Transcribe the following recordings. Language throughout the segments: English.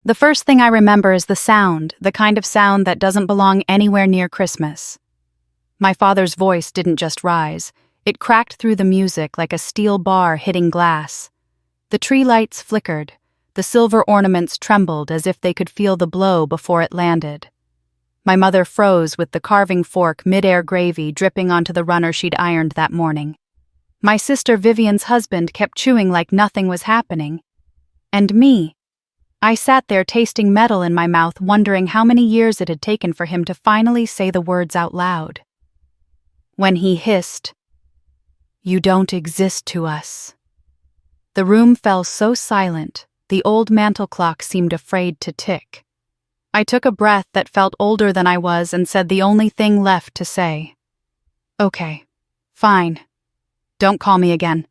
The first thing I remember is the sound, the kind of sound that doesn't belong anywhere near Christmas. My father's voice didn't just rise, it cracked through the music like a steel bar hitting glass. The tree lights flickered, the silver ornaments trembled as if they could feel the blow before it landed. My mother froze with the carving fork mid-air gravy dripping onto the runner she'd ironed that morning. My sister Vivian's husband kept chewing like nothing was happening. And me. I sat there tasting metal in my mouth, wondering how many years it had taken for him to finally say the words out loud. When he hissed, "You don't exist to us." The room fell so silent, the old mantel clock seemed afraid to tick. I took a breath that felt older than I was and said the only thing left to say. "Okay, fine. Don't call me again."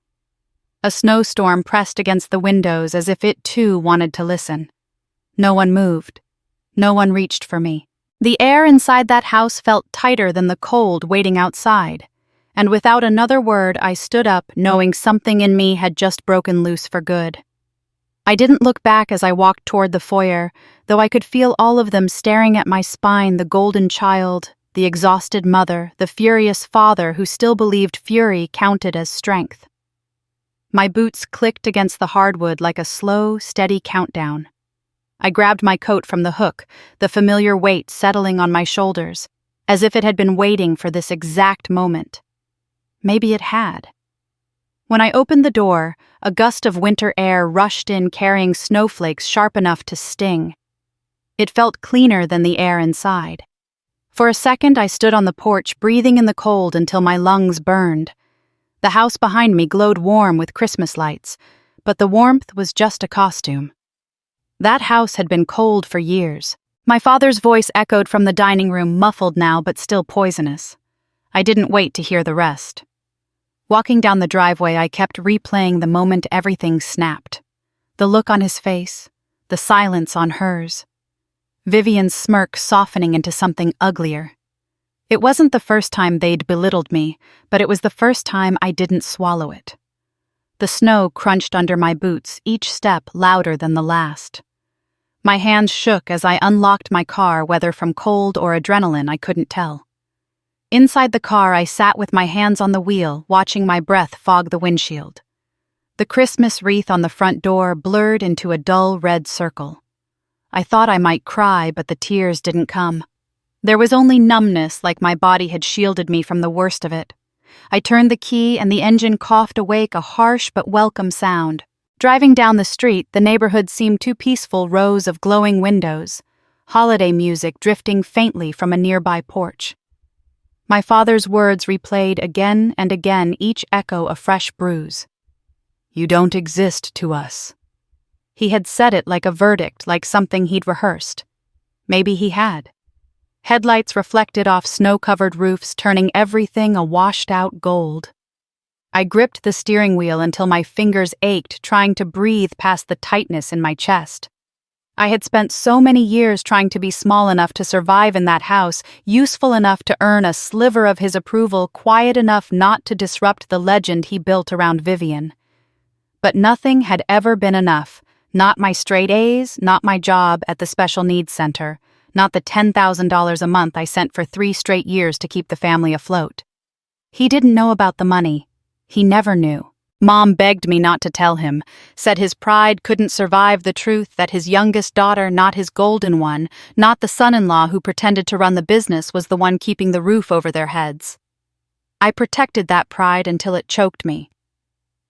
A snowstorm pressed against the windows as if it too wanted to listen. No one moved. No one reached for me. The air inside that house felt tighter than the cold waiting outside, and without another word I stood up, knowing something in me had just broken loose for good. I didn't look back as I walked toward the foyer, though I could feel all of them staring at my spine, the golden child, the exhausted mother, the furious father who still believed fury counted as strength. My boots clicked against the hardwood like a slow, steady countdown. I grabbed my coat from the hook, the familiar weight settling on my shoulders, as if it had been waiting for this exact moment. Maybe it had. When I opened the door, a gust of winter air rushed in carrying snowflakes sharp enough to sting. It felt cleaner than the air inside. For a second I stood on the porch, breathing in the cold until my lungs burned. The house behind me glowed warm with Christmas lights, but the warmth was just a costume. That house had been cold for years. My father's voice echoed from the dining room, muffled now but still poisonous. I didn't wait to hear the rest. Walking down the driveway, I kept replaying the moment everything snapped. The look on his face, the silence on hers. Vivian's smirk softening into something uglier. It wasn't the first time they'd belittled me, but it was the first time I didn't swallow it. The snow crunched under my boots, each step louder than the last. My hands shook as I unlocked my car, whether from cold or adrenaline I couldn't tell. Inside the car, I sat with my hands on the wheel, watching my breath fog the windshield. The Christmas wreath on the front door blurred into a dull red circle. I thought I might cry, but the tears didn't come. There was only numbness, like my body had shielded me from the worst of it. I turned the key and the engine coughed awake a harsh but welcome sound. Driving down the street, the neighborhood seemed two peaceful rows of glowing windows, holiday music drifting faintly from a nearby porch. My father's words replayed again and again, each echo a fresh bruise. "You don't exist to us." He had said it like a verdict, like something he'd rehearsed. Maybe he had. Headlights reflected off snow-covered roofs, turning everything a washed-out gold. I gripped the steering wheel until my fingers ached, trying to breathe past the tightness in my chest. I had spent so many years trying to be small enough to survive in that house, useful enough to earn a sliver of his approval, quiet enough not to disrupt the legend he built around Vivian. But nothing had ever been enough. Not my straight A's, not my job at the special needs center, not the $10,000 a month I sent for 3 straight years to keep the family afloat. He didn't know about the money. He never knew. Mom begged me not to tell him, said his pride couldn't survive the truth that his youngest daughter, not his golden one, not the son-in-law who pretended to run the business, was the one keeping the roof over their heads. I protected that pride until it choked me.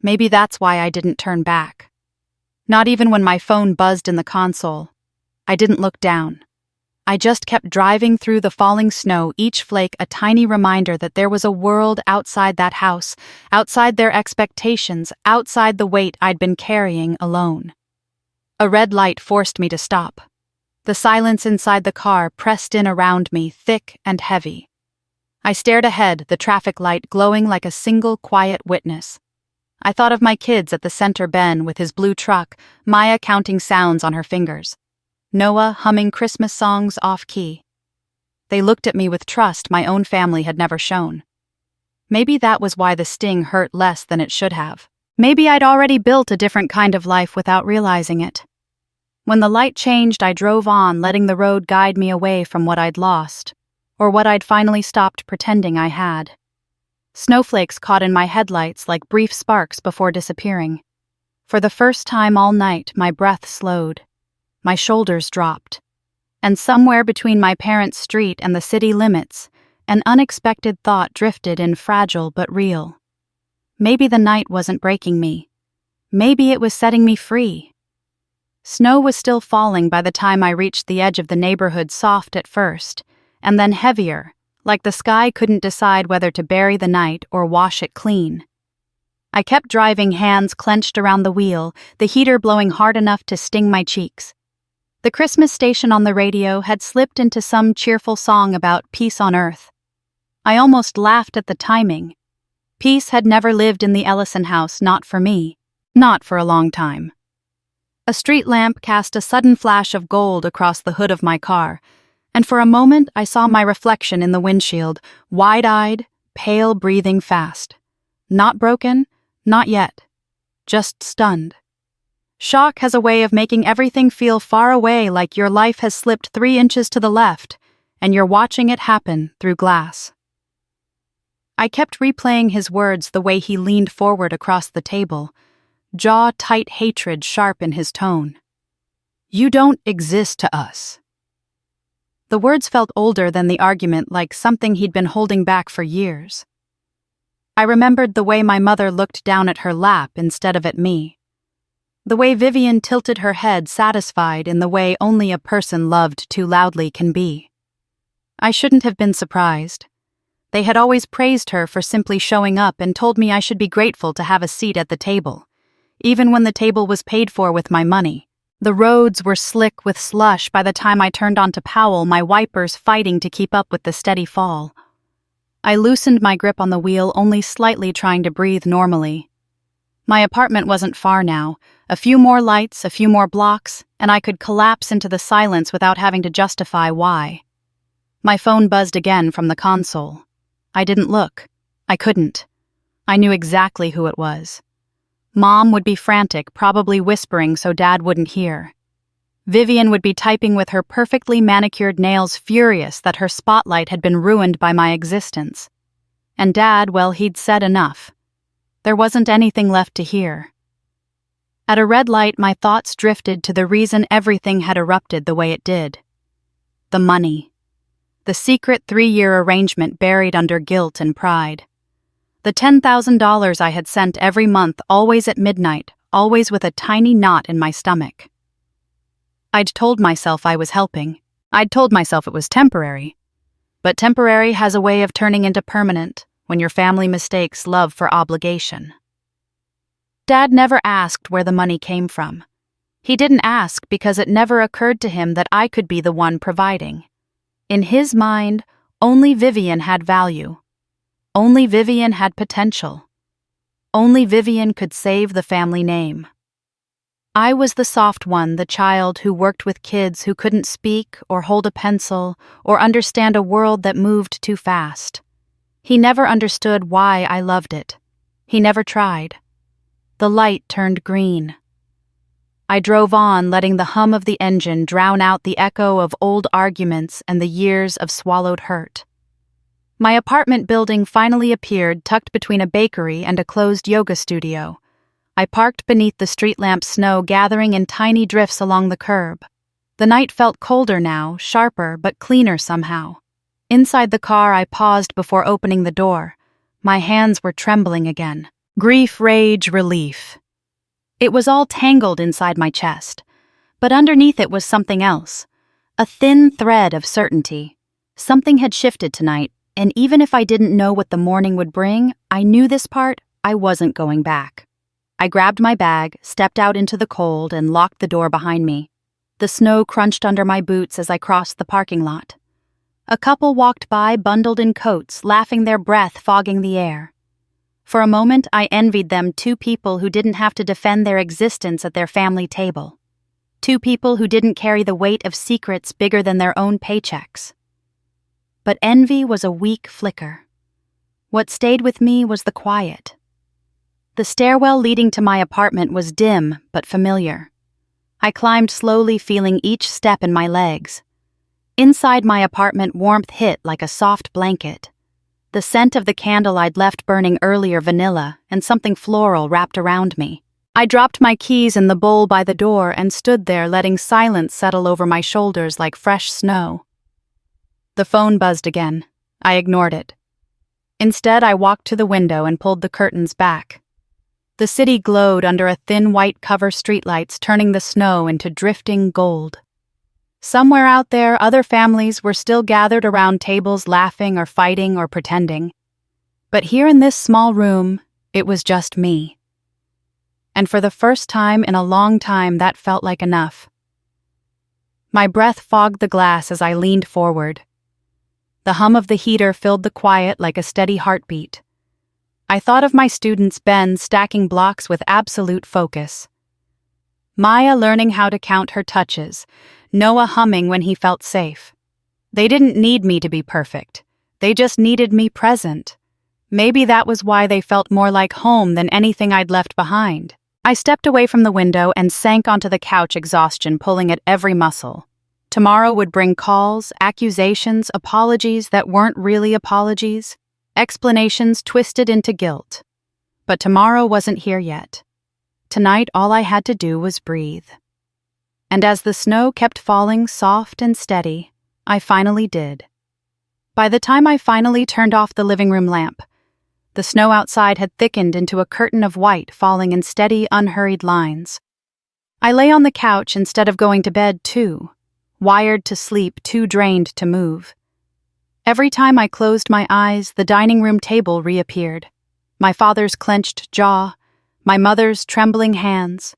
Maybe that's why I didn't turn back. Not even when my phone buzzed in the console. I didn't look down. I just kept driving through the falling snow, each flake a tiny reminder that there was a world outside that house, outside their expectations, outside the weight I'd been carrying alone. A red light forced me to stop. The silence inside the car pressed in around me, thick and heavy. I stared ahead, the traffic light glowing like a single quiet witness. I thought of my kids at the center Ben with his blue truck, Maya counting sounds on her fingers. Noah humming Christmas songs off-key. They looked at me with trust my own family had never shown. Maybe that was why the sting hurt less than it should have. Maybe I'd already built a different kind of life without realizing it. When the light changed, I drove on, letting the road guide me away from what I'd lost, or what I'd finally stopped pretending I had. Snowflakes caught in my headlights like brief sparks before disappearing. For the first time all night, my breath slowed. My shoulders dropped. And somewhere between my parents' street and the city limits, an unexpected thought drifted in, fragile but real. Maybe the night wasn't breaking me. Maybe it was setting me free. Snow was still falling by the time I reached the edge of the neighborhood, soft at first, and then heavier, like the sky couldn't decide whether to bury the night or wash it clean. I kept driving, hands clenched around the wheel, the heater blowing hard enough to sting my cheeks. The Christmas station on the radio had slipped into some cheerful song about peace on earth. I almost laughed at the timing. Peace had never lived in the Ellison house, not for me, not for a long time. A street lamp cast a sudden flash of gold across the hood of my car, and for a moment I saw my reflection in the windshield, wide-eyed, pale, breathing fast. Not broken, not yet. Just stunned. Shock has a way of making everything feel far away, like your life has slipped 3 inches to the left, and you're watching it happen through glass. I kept replaying his words, the way he leaned forward across the table, jaw-tight hatred sharp in his tone. "You don't exist to us." The words felt older than the argument, like something he'd been holding back for years. I remembered the way my mother looked down at her lap instead of at me. The way Vivian tilted her head, satisfied in the way only a person loved too loudly can be. I shouldn't have been surprised. They had always praised her for simply showing up and told me I should be grateful to have a seat at the table, even when the table was paid for with my money. The roads were slick with slush by the time I turned onto Powell, my wipers fighting to keep up with the steady fall. I loosened my grip on the wheel, only slightly trying to breathe normally. My apartment wasn't far now. A few more lights, a few more blocks, and I could collapse into the silence without having to justify why. My phone buzzed again from the console. I didn't look. I couldn't. I knew exactly who it was. Mom would be frantic, probably whispering so Dad wouldn't hear. Vivian would be typing with her perfectly manicured nails, furious that her spotlight had been ruined by my existence. And Dad, well, he'd said enough. There wasn't anything left to hear. At a red light, my thoughts drifted to the reason everything had erupted the way it did. The money. The secret 3-year arrangement buried under guilt and pride. The $10,000 I had sent every month, always at midnight, always with a tiny knot in my stomach. I'd told myself I was helping. I'd told myself it was temporary. But temporary has a way of turning into permanent when your family mistakes love for obligation. Dad never asked where the money came from. He didn't ask because it never occurred to him that I could be the one providing. In his mind, only Vivian had value. Only Vivian had potential. Only Vivian could save the family name. I was the soft one, the child who worked with kids who couldn't speak or hold a pencil or understand a world that moved too fast. He never understood why I loved it. He never tried. The light turned green. I drove on, letting the hum of the engine drown out the echo of old arguments and the years of swallowed hurt. My apartment building finally appeared, tucked between a bakery and a closed yoga studio. I parked beneath the street lamp, snow gathering in tiny drifts along the curb. The night felt colder now, sharper but cleaner somehow. Inside the car, I paused before opening the door. My hands were trembling again. Grief, rage, relief. It was all tangled inside my chest, but underneath it was something else. A thin thread of certainty. Something had shifted tonight, and even if I didn't know what the morning would bring, I knew this part, I wasn't going back. I grabbed my bag, stepped out into the cold, and locked the door behind me. The snow crunched under my boots as I crossed the parking lot. A couple walked by, bundled in coats, laughing, their breath fogging the air. For a moment, I envied them, 2 people who didn't have to defend their existence at their family table. 2 people who didn't carry the weight of secrets bigger than their own paychecks. But envy was a weak flicker. What stayed with me was the quiet. The stairwell leading to my apartment was dim but familiar. I climbed slowly, feeling each step in my legs. Inside my apartment, warmth hit like a soft blanket. The scent of the candle I'd left burning earlier, vanilla, and something floral wrapped around me. I dropped my keys in the bowl by the door and stood there, letting silence settle over my shoulders like fresh snow. The phone buzzed again. I ignored it. Instead, I walked to the window and pulled the curtains back. The city glowed under a thin white cover streetlights, turning the snow into drifting gold. Somewhere out there, other families were still gathered around tables, laughing or fighting or pretending. But here in this small room, it was just me. And for the first time in a long time, that felt like enough. My breath fogged the glass as I leaned forward. The hum of the heater filled the quiet like a steady heartbeat. I thought of my students, Ben stacking blocks with absolute focus, Maya learning how to count her touches, Noah humming when he felt safe. They didn't need me to be perfect. They just needed me present. Maybe that was why they felt more like home than anything I'd left behind. I stepped away from the window and sank onto the couch, exhaustion pulling at every muscle. Tomorrow would bring calls, accusations, apologies that weren't really apologies, explanations twisted into guilt. But tomorrow wasn't here yet. Tonight, all I had to do was breathe. And as the snow kept falling soft and steady, I finally did. By the time I finally turned off the living room lamp, the snow outside had thickened into a curtain of white falling in steady, unhurried lines. I lay on the couch instead of going to bed, too, wired to sleep, too drained to move. Every time I closed my eyes, the dining room table reappeared. My father's clenched jaw, my mother's trembling hands,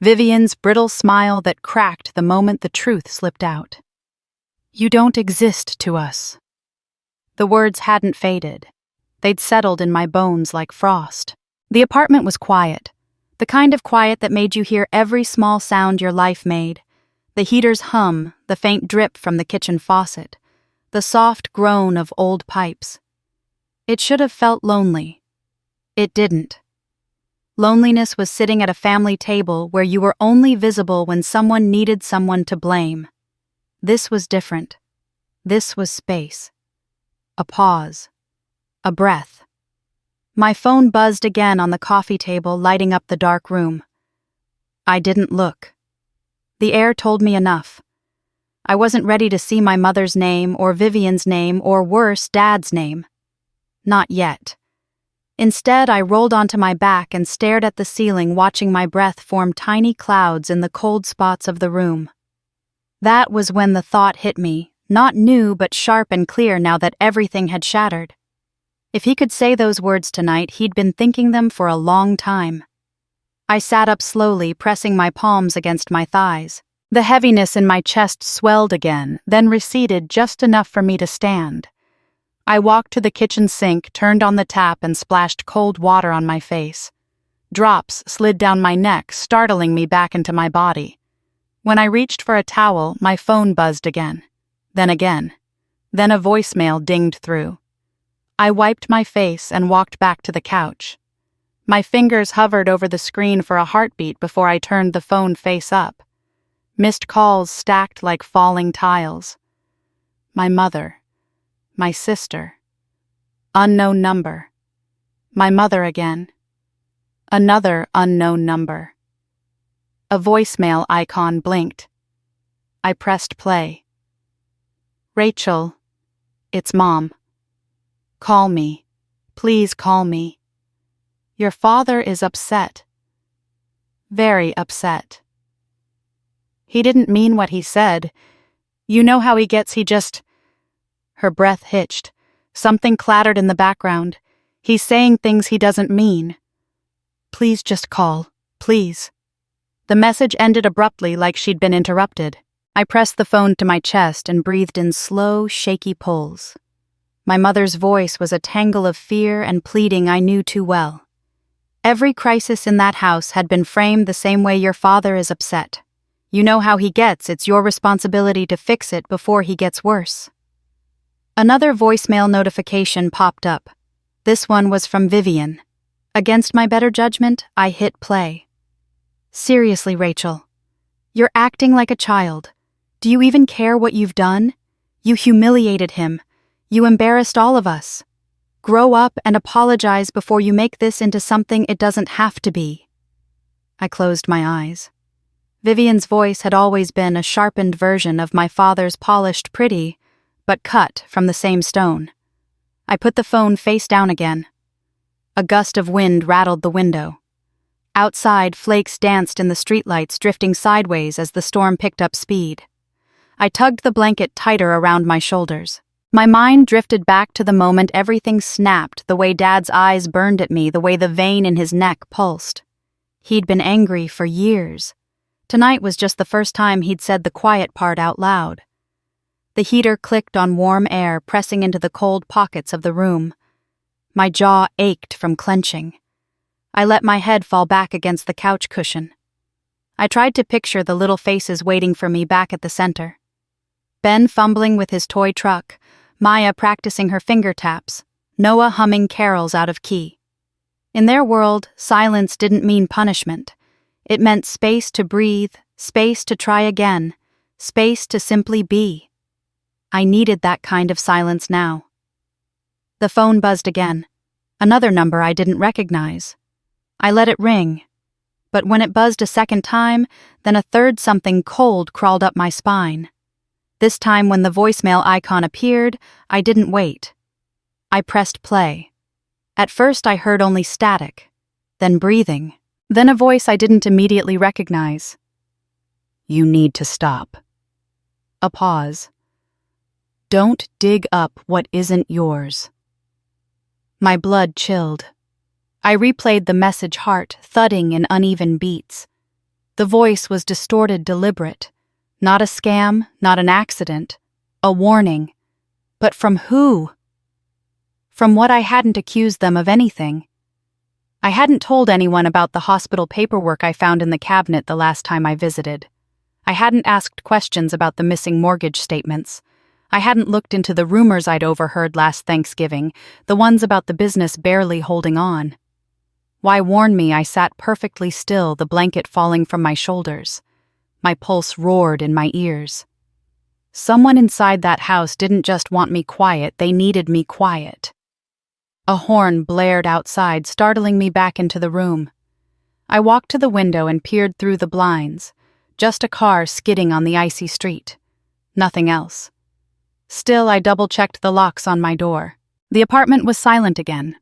Vivian's brittle smile that cracked the moment the truth slipped out. "You don't exist to us." The words hadn't faded. They'd settled in my bones like frost. The apartment was quiet, the kind of quiet that made you hear every small sound your life made. The heater's hum, the faint drip from the kitchen faucet, the soft groan of old pipes. It should have felt lonely. It didn't. Loneliness was sitting at a family table where you were only visible when someone needed someone to blame. This was different. This was space. A pause. A breath. My phone buzzed again on the coffee table, lighting up the dark room. I didn't look. The air told me enough. I wasn't ready to see my mother's name or Vivian's name or worse, Dad's name. Not yet. Instead, I rolled onto my back and stared at the ceiling, watching my breath form tiny clouds in the cold spots of the room. That was when the thought hit me, not new but sharp and clear now that everything had shattered. If he could say those words tonight, he'd been thinking them for a long time. I sat up slowly, pressing my palms against my thighs. The heaviness in my chest swelled again, then receded just enough for me to stand. I walked to the kitchen sink, turned on the tap, and splashed cold water on my face. Drops slid down my neck, startling me back into my body. When I reached for a towel, my phone buzzed again. Then again. Then a voicemail dinged through. I wiped my face and walked back to the couch. My fingers hovered over the screen for a heartbeat before I turned the phone face up. Missed calls stacked like falling tiles. My mother. My sister. Unknown number. My mother again. Another unknown number. A voicemail icon blinked. I pressed play. "Rachel, it's Mom. Call me. Please call me. Your father is upset. Very upset. He didn't mean what he said. You know how he gets, he just..." Her breath hitched. Something clattered in the background. He's saying things he doesn't mean. "Please just call. Please." The message ended abruptly, like she'd been interrupted. I pressed the phone to my chest and breathed in slow, shaky pulls. My mother's voice was a tangle of fear and pleading I knew too well. Every crisis in that house had been framed the same way: your father is upset. You know how he gets, it's your responsibility to fix it before he gets worse. Another voicemail notification popped up. This one was from Vivian. Against my better judgment, I hit play. "Seriously, Rachel. You're acting like a child. Do you even care what you've done? You humiliated him. You embarrassed all of us. Grow up and apologize before you make this into something it doesn't have to be." I closed my eyes. Vivian's voice had always been a sharpened version of my father's polished pretty, but cut from the same stone. I put the phone face down again. A gust of wind rattled the window. Outside, flakes danced in the streetlights, drifting sideways as the storm picked up speed. I tugged the blanket tighter around my shoulders. My mind drifted back to the moment everything snapped, the way Dad's eyes burned at me, the way the vein in his neck pulsed. He'd been angry for years. Tonight was just the first time he'd said the quiet part out loud. The heater clicked on warm air, pressing into the cold pockets of the room. My jaw ached from clenching. I let my head fall back against the couch cushion. I tried to picture the little faces waiting for me back at the center. Ben fumbling with his toy truck, Maya practicing her finger taps, Noah humming carols out of key. In their world, silence didn't mean punishment. It meant space to breathe, space to try again, space to simply be. I needed that kind of silence now. The phone buzzed again. Another number I didn't recognize. I let it ring. But when it buzzed a second time, then a third something cold crawled up my spine. This time when the voicemail icon appeared, I didn't wait. I pressed play. At first I heard only static, then breathing, then a voice I didn't immediately recognize. "You need to stop." A pause. "Don't dig up what isn't yours." My blood chilled. I replayed the message, heart thudding in uneven beats. The voice was distorted, deliberate. Not a scam, not an accident. A warning. But from who? From what I hadn't accused them of anything. I hadn't told anyone about the hospital paperwork I found in the cabinet the last time I visited. I hadn't asked questions about the missing mortgage statements. I hadn't looked into the rumors I'd overheard last Thanksgiving, the ones about the business barely holding on. Why warn me? I sat perfectly still, the blanket falling from my shoulders. My pulse roared in my ears. Someone inside that house didn't just want me quiet, they needed me quiet. A horn blared outside, startling me back into the room. I walked to the window and peered through the blinds. Just a car skidding on the icy street. Nothing else. Still, I double-checked the locks on my door. The apartment was silent again.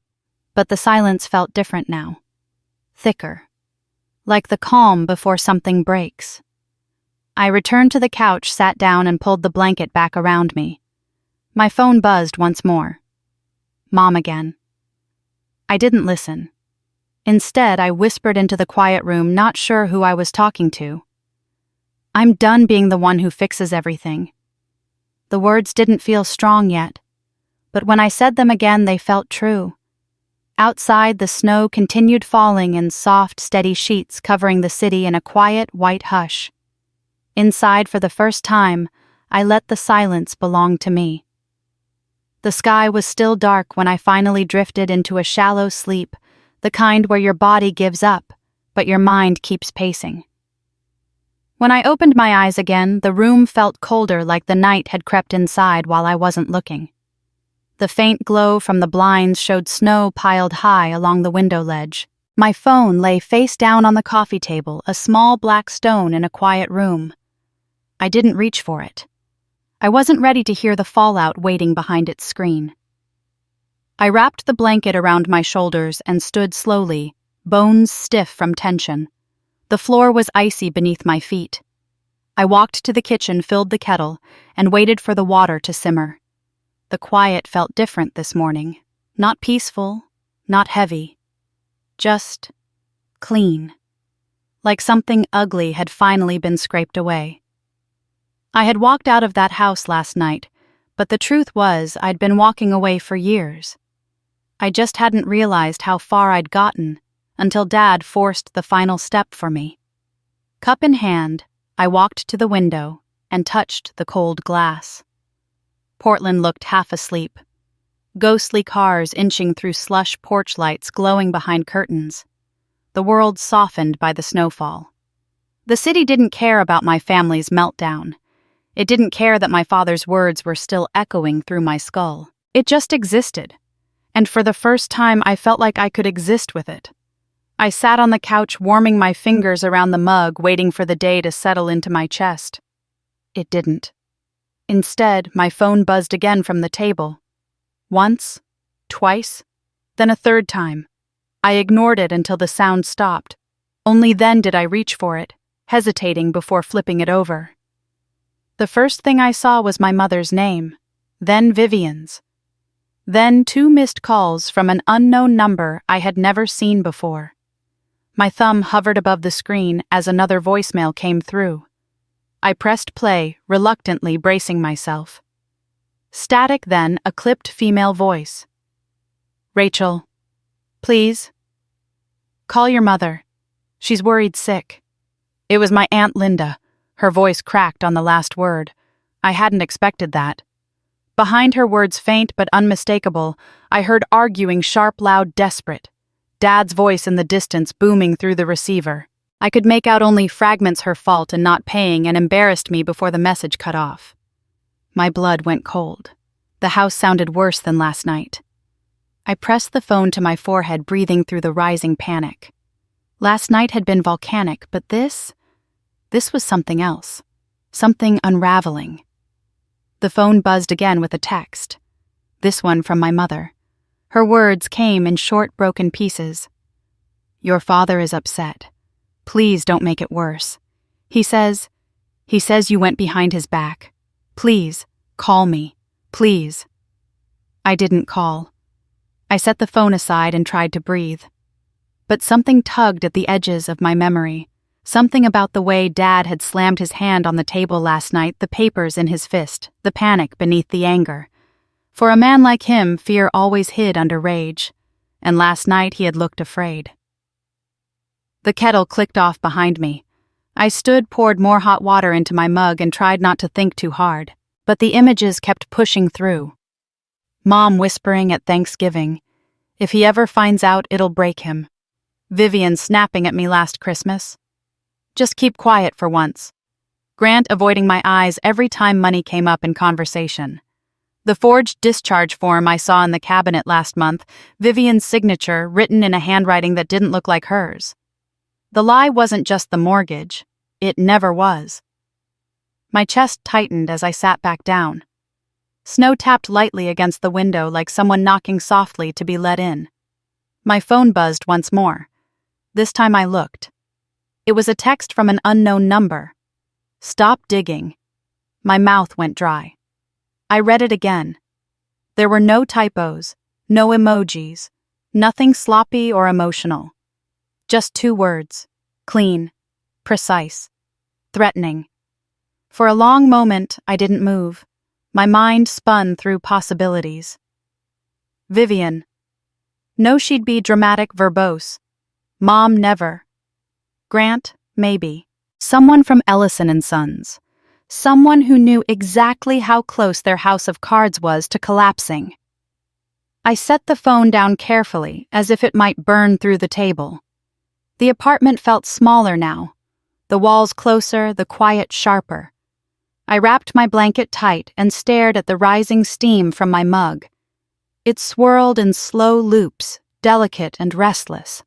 But the silence felt different now. Thicker. Like the calm before something breaks. I returned to the couch, sat down, and pulled the blanket back around me. My phone buzzed once more. Mom again. I didn't listen. Instead, I whispered into the quiet room, not sure who I was talking to. I'm done being the one who fixes everything. The words didn't feel strong yet, but when I said them again, they felt true. Outside, the snow continued falling in soft, steady sheets covering the city in a quiet, white hush. Inside, for the first time, I let the silence belong to me. The sky was still dark when I finally drifted into a shallow sleep, the kind where your body gives up, but your mind keeps pacing. When I opened my eyes again, the room felt colder, like the night had crept inside while I wasn't looking. The faint glow from the blinds showed snow piled high along the window ledge. My phone lay face down on the coffee table, a small black stone in a quiet room. I didn't reach for it. I wasn't ready to hear the fallout waiting behind its screen. I wrapped the blanket around my shoulders and stood slowly, bones stiff from tension. The floor was icy beneath my feet. I walked to the kitchen, filled the kettle, and waited for the water to simmer. The quiet felt different this morning. Not peaceful, not heavy. Just clean. Like something ugly had finally been scraped away. I had walked out of that house last night, but the truth was I'd been walking away for years. I just hadn't realized how far I'd gotten until Dad forced the final step for me. Cup in hand, I walked to the window and touched the cold glass. Portland looked half asleep. Ghostly cars inching through slush porch lights glowing behind curtains. The world softened by the snowfall. The city didn't care about my family's meltdown. It didn't care that my father's words were still echoing through my skull. It just existed. And for the first time, I felt like I could exist with it. I sat on the couch, warming my fingers around the mug, waiting for the day to settle into my chest. It didn't. Instead, my phone buzzed again from the table. Once, twice, then a third time. I ignored it until the sound stopped. Only then did I reach for it, hesitating before flipping it over. The first thing I saw was my mother's name, then Vivian's. Then 2 missed calls from an unknown number I had never seen before. My thumb hovered above the screen as another voicemail came through. I pressed play, reluctantly bracing myself. Static, then a clipped female voice. "Rachel, please. Call your mother. She's worried sick." It was my Aunt Linda. Her voice cracked on the last word. I hadn't expected that. Behind her words, faint but unmistakable, I heard arguing, sharp, loud, desperate. Dad's voice in the distance booming through the receiver. I could make out only fragments her fault in not paying and embarrassed me before the message cut off. My blood went cold. The house sounded worse than last night. I pressed the phone to my forehead, breathing through the rising panic. Last night had been volcanic, but this was something else. Something unraveling. The phone buzzed again with a text. This one from my mother. Her words came in short, broken pieces. "Your father is upset. Please don't make it worse. He says you went behind his back. Please, call me. Please." I didn't call. I set the phone aside and tried to breathe. But something tugged at the edges of my memory. Something about the way Dad had slammed his hand on the table last night, the papers in his fist, the panic beneath the anger. For a man like him, fear always hid under rage. And last night he had looked afraid. The kettle clicked off behind me. I stood, poured more hot water into my mug, and tried not to think too hard. But the images kept pushing through. Mom whispering at Thanksgiving, "If he ever finds out, it'll break him." Vivian snapping at me last Christmas. "Just keep quiet for once." Grant avoiding my eyes every time money came up in conversation. The forged discharge form I saw in the cabinet last month, Vivian's signature written in a handwriting that didn't look like hers. The lie wasn't just the mortgage. It never was. My chest tightened as I sat back down. Snow tapped lightly against the window like someone knocking softly to be let in. My phone buzzed once more. This time I looked. It was a text from an unknown number. "Stop digging." My mouth went dry. I read it again. There were no typos, no emojis, nothing sloppy or emotional. Just 2 words. Clean, precise, threatening. For a long moment, I didn't move. My mind spun through possibilities. Vivian. No, she'd be dramatic, verbose. Mom, never. Grant, maybe. Someone from Ellison and Sons. Someone who knew exactly how close their house of cards was to collapsing. I set the phone down carefully, as if it might burn through the table. The apartment felt smaller now. The walls closer, the quiet sharper. I wrapped my blanket tight and stared at the rising steam from my mug. It swirled in slow loops, delicate and restless.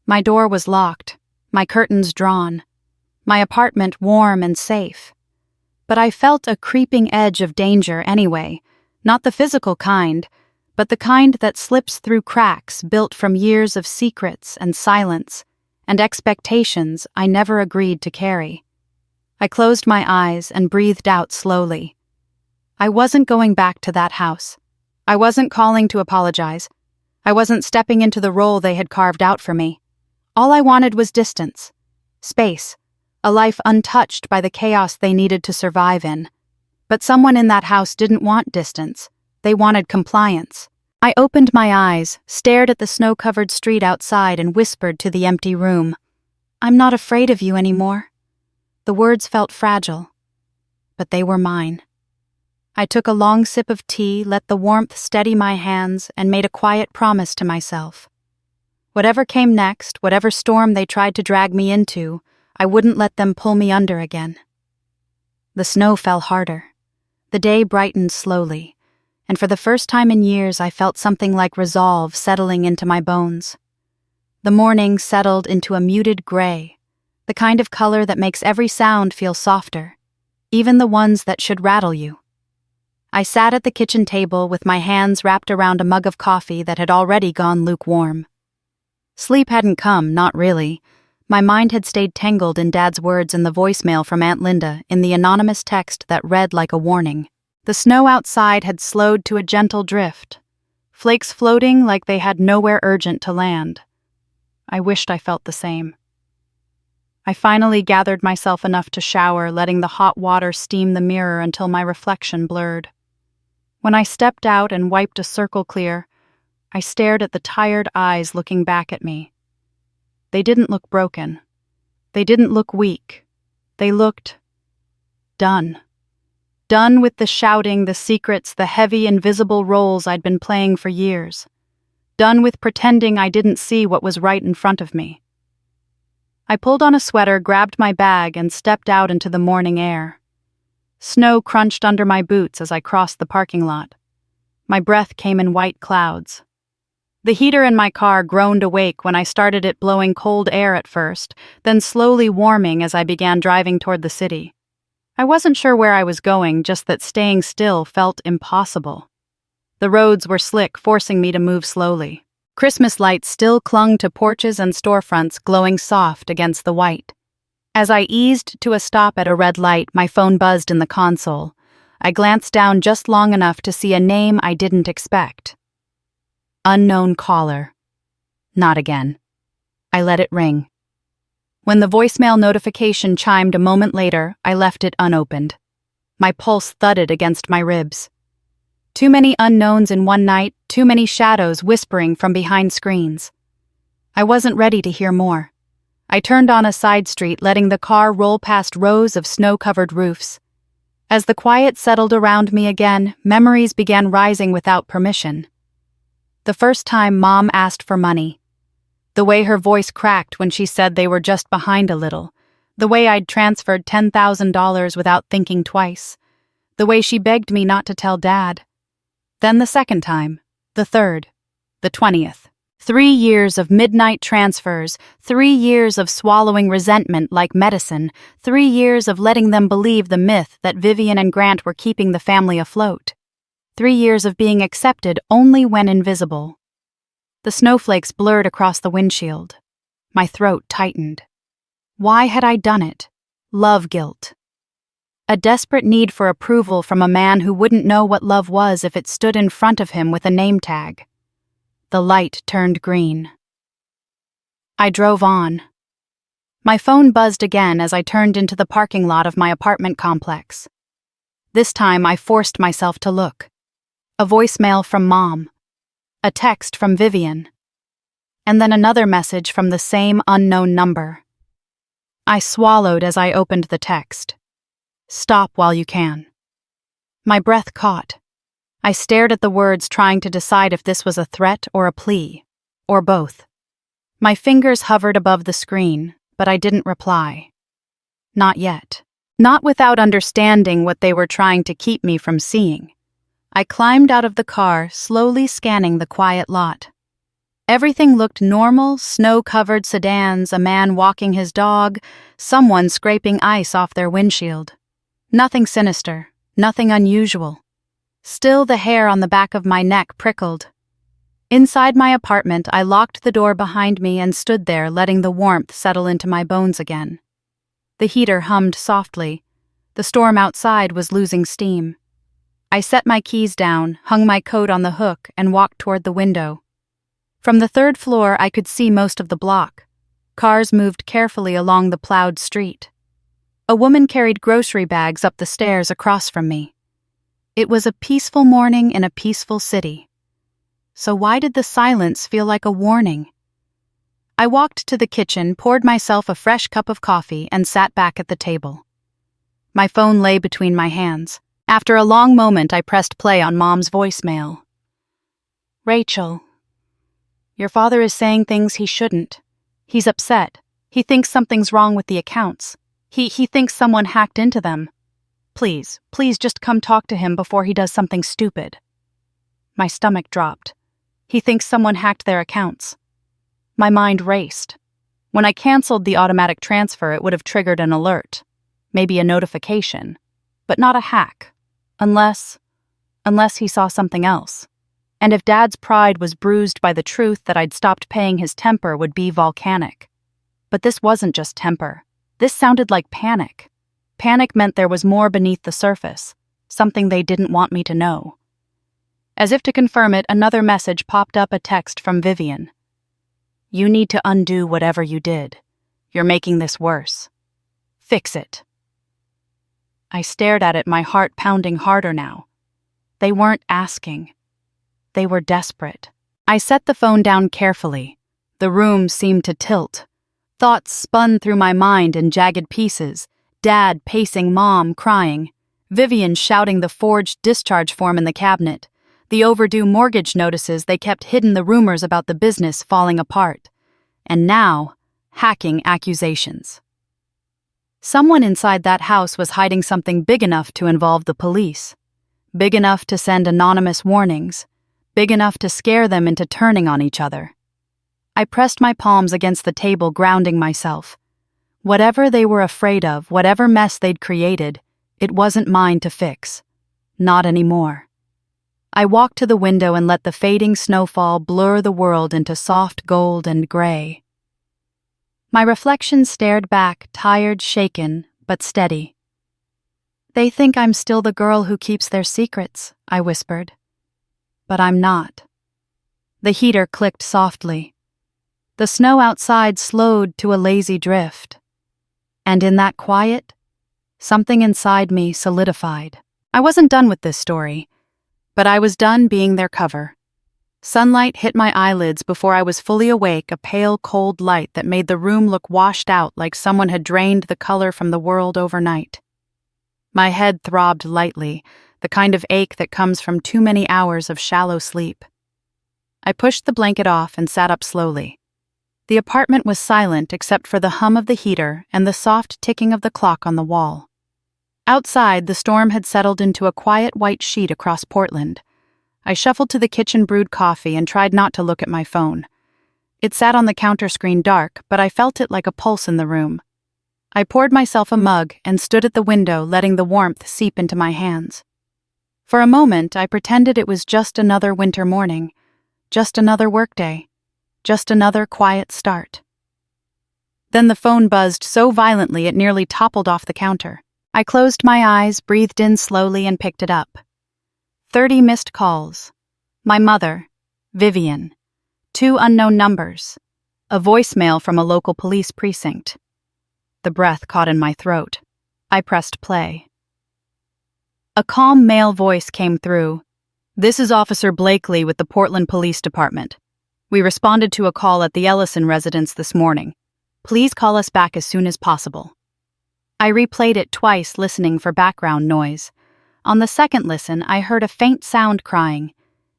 My door was locked, my curtains drawn, my apartment warm and safe. But I felt a creeping edge of danger anyway, not the physical kind, but the kind that slips through cracks built from years of secrets and silence and expectations I never agreed to carry. I closed my eyes and breathed out slowly. I wasn't going back to that house. I wasn't calling to apologize. I wasn't stepping into the role they had carved out for me. All I wanted was distance, space, a life untouched by the chaos they needed to survive in. But someone in that house didn't want distance. They wanted compliance. I opened my eyes, stared at the snow-covered street outside, and whispered to the empty room, "I'm not afraid of you anymore." The words felt fragile, but they were mine. I took a long sip of tea, let the warmth steady my hands, and made a quiet promise to myself. Whatever came next, whatever storm they tried to drag me into, I wouldn't let them pull me under again. The snow fell harder. The day brightened slowly, and for the first time in years I felt something like resolve settling into my bones. The morning settled into a muted gray, the kind of color that makes every sound feel softer, even the ones that should rattle you. I sat at the kitchen table with my hands wrapped around a mug of coffee that had already gone lukewarm. Sleep hadn't come, not really. My mind had stayed tangled in Dad's words in the voicemail from Aunt Linda in the anonymous text that read like a warning. The snow outside had slowed to a gentle drift, flakes floating like they had nowhere urgent to land. I wished I felt the same. I finally gathered myself enough to shower, letting the hot water steam the mirror until my reflection blurred. When I stepped out and wiped a circle clear, I stared at the tired eyes looking back at me. They didn't look broken. They didn't look weak. They looked done. Done with the shouting, the secrets, the heavy, invisible roles I'd been playing for years. Done with pretending I didn't see what was right in front of me. I pulled on a sweater, grabbed my bag, and stepped out into the morning air. Snow crunched under my boots as I crossed the parking lot. My breath came in white clouds. The heater in my car groaned awake when I started it blowing cold air at first, then slowly warming as I began driving toward the city. I wasn't sure where I was going, just that staying still felt impossible. The roads were slick, forcing me to move slowly. Christmas lights still clung to porches and storefronts, glowing soft against the white. As I eased to a stop at a red light, my phone buzzed in the console. I glanced down just long enough to see a name I didn't expect. Unknown caller. Not again. I let it ring. When the voicemail notification chimed a moment later, I left it unopened. My pulse thudded against my ribs. Too many unknowns in one night, too many shadows whispering from behind screens. I wasn't ready to hear more. I turned on a side street, letting the car roll past rows of snow-covered roofs. As the quiet settled around me again, memories began rising without permission. The first time Mom asked for money. The way her voice cracked when she said they were just behind a little. The way I'd transferred $10,000 without thinking twice. The way she begged me not to tell Dad. Then the second time. The third. The 20th. 3 years of midnight transfers. 3 years of swallowing resentment like medicine. 3 years of letting them believe the myth that Vivian and Grant were keeping the family afloat. 3 years of being accepted only when invisible. The snowflakes blurred across the windshield. My throat tightened. Why had I done it? Love guilt. A desperate need for approval from a man who wouldn't know what love was if it stood in front of him with a name tag. The light turned green. I drove on. My phone buzzed again as I turned into the parking lot of my apartment complex. This time I forced myself to look. A voicemail from Mom. A text from Vivian. And then another message from the same unknown number. I swallowed as I opened the text. Stop while you can. My breath caught. I stared at the words, trying to decide if this was a threat or a plea, or both. My fingers hovered above the screen, but I didn't reply. Not yet. Not without understanding what they were trying to keep me from seeing. I climbed out of the car, slowly scanning the quiet lot. Everything looked normal: snow-covered sedans, a man walking his dog, someone scraping ice off their windshield. Nothing sinister, nothing unusual. Still, the hair on the back of my neck prickled. Inside my apartment, I locked the door behind me and stood there, letting the warmth settle into my bones again. The heater hummed softly. The storm outside was losing steam. I set my keys down, hung my coat on the hook, and walked toward the window. From the 3rd floor, I could see most of the block. Cars moved carefully along the plowed street. A woman carried grocery bags up the stairs across from me. It was a peaceful morning in a peaceful city. So why did the silence feel like a warning? I walked to the kitchen, poured myself a fresh cup of coffee, and sat back at the table. My phone lay between my hands. After a long moment, I pressed play on Mom's voicemail. Rachel, your father is saying things he shouldn't. He's upset. He thinks something's wrong with the accounts. He thinks someone hacked into them. Please just come talk to him before he does something stupid." My stomach dropped. He thinks someone hacked their accounts. My mind raced. When I canceled the automatic transfer, it would have triggered an alert, maybe a notification, but not a hack, unless he saw something else. And if Dad's pride was bruised by the truth that I'd stopped paying, his temper would be volcanic. But this wasn't just temper. This sounded like panic. Panic meant there was more beneath the surface, something they didn't want me to know. As if to confirm it, another message popped up, a text from Vivian. "You need to undo whatever you did. You're making this worse. Fix it." I stared at it, my heart pounding harder now. They weren't asking. They were desperate. I set the phone down carefully. The room seemed to tilt. Thoughts spun through my mind in jagged pieces. Dad pacing, Mom crying, Vivian shouting the forged discharge form in the cabinet, the overdue mortgage notices they kept hidden, the rumors about the business falling apart, and now, hacking accusations. Someone inside that house was hiding something big enough to involve the police, big enough to send anonymous warnings, big enough to scare them into turning on each other. I pressed my palms against the table, grounding myself. Whatever they were afraid of, whatever mess they'd created, it wasn't mine to fix. Not anymore. I walked to the window and let the fading snowfall blur the world into soft gold and gray. My reflection stared back, tired, shaken, but steady. "They think I'm still the girl who keeps their secrets," I whispered. But I'm not. The heater clicked softly. The snow outside slowed to a lazy drift. And in that quiet, something inside me solidified. I wasn't done with this story, but I was done being their cover. Sunlight hit my eyelids before I was fully awake, a pale, cold light that made the room look washed out, like someone had drained the color from the world overnight. My head throbbed lightly, the kind of ache that comes from too many hours of shallow sleep. I pushed the blanket off and sat up slowly. The apartment was silent except for the hum of the heater and the soft ticking of the clock on the wall. Outside, the storm had settled into a quiet white sheet across Portland. I shuffled to the kitchen, brewed coffee, and tried not to look at my phone. It sat on the counter screen, dark, but I felt it like a pulse in the room. I poured myself a mug and stood at the window, letting the warmth seep into my hands. For a moment, I pretended it was just another winter morning, just another workday, just another quiet start. Then the phone buzzed so violently it nearly toppled off the counter. I closed my eyes, breathed in slowly, and picked it up. 30 missed calls. My mother, Vivian. 2 unknown numbers. A voicemail from a local police precinct. The breath caught in my throat. I pressed play. A calm male voice came through. "This is Officer Blakely with the Portland Police Department. We responded to a call at the Ellison residence this morning. Please call us back as soon as possible." I replayed it twice, listening for background noise. On the second listen, I heard a faint sound crying.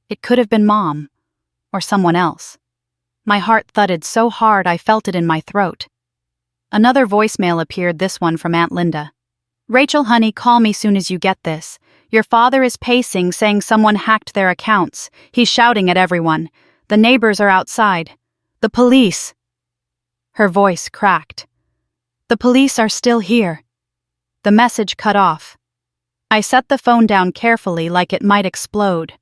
It could have been Mom, or someone else. My heart thudded so hard I felt it in my throat. Another voicemail appeared, this one from Aunt Linda. "Rachel, honey, call me soon as you get this. Your father is pacing, saying someone hacked their accounts. He's shouting at everyone. The neighbors are outside. The police." Her voice cracked. "The police are still here." The message cut off. I set the phone down carefully, like it might explode.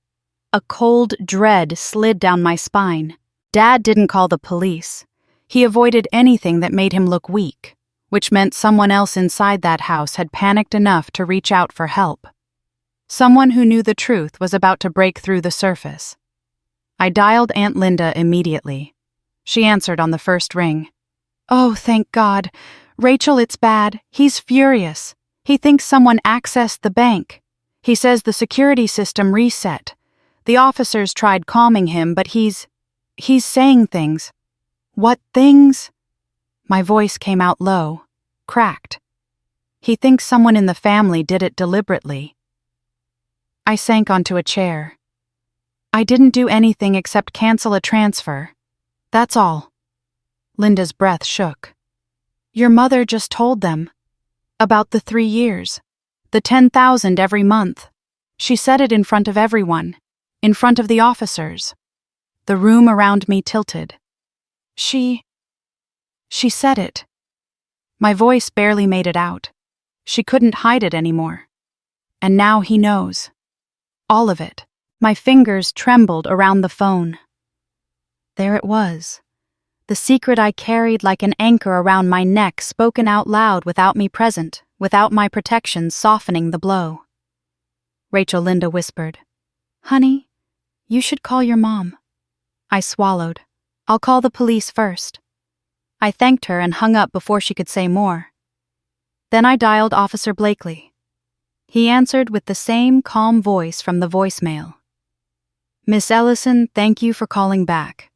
A cold dread slid down my spine. Dad didn't call the police. He avoided anything that made him look weak, which meant someone else inside that house had panicked enough to reach out for help. Someone who knew the truth was about to break through the surface. I dialed Aunt Linda immediately. She answered on the first ring. "Oh, thank God. Rachel, it's bad. He's furious. He thinks someone accessed the bank. He says the security system reset. The officers tried calming him, but he's saying things." "What things?" My voice came out low, cracked. "He thinks someone in the family did it deliberately." I sank onto a chair. "I didn't do anything except cancel a transfer. That's all." Linda's breath shook. Your mother just told them. About the 3 years. The 10,000 every month. She said it in front of everyone. In front of the officers. The room around me tilted. She said it. My voice barely made it out. She couldn't hide it anymore. And now he knows. All of it. My fingers trembled around the phone. There it was. The secret I carried like an anchor around my neck, spoken out loud without me present, without my protection softening the blow. Rachel Linda whispered, "Honey, you should call your mom." I swallowed. "I'll call the police first." I thanked her and hung up before she could say more. Then I dialed Officer Blakely. He answered with the same calm voice from the voicemail. "Miss Ellison, thank you for calling back.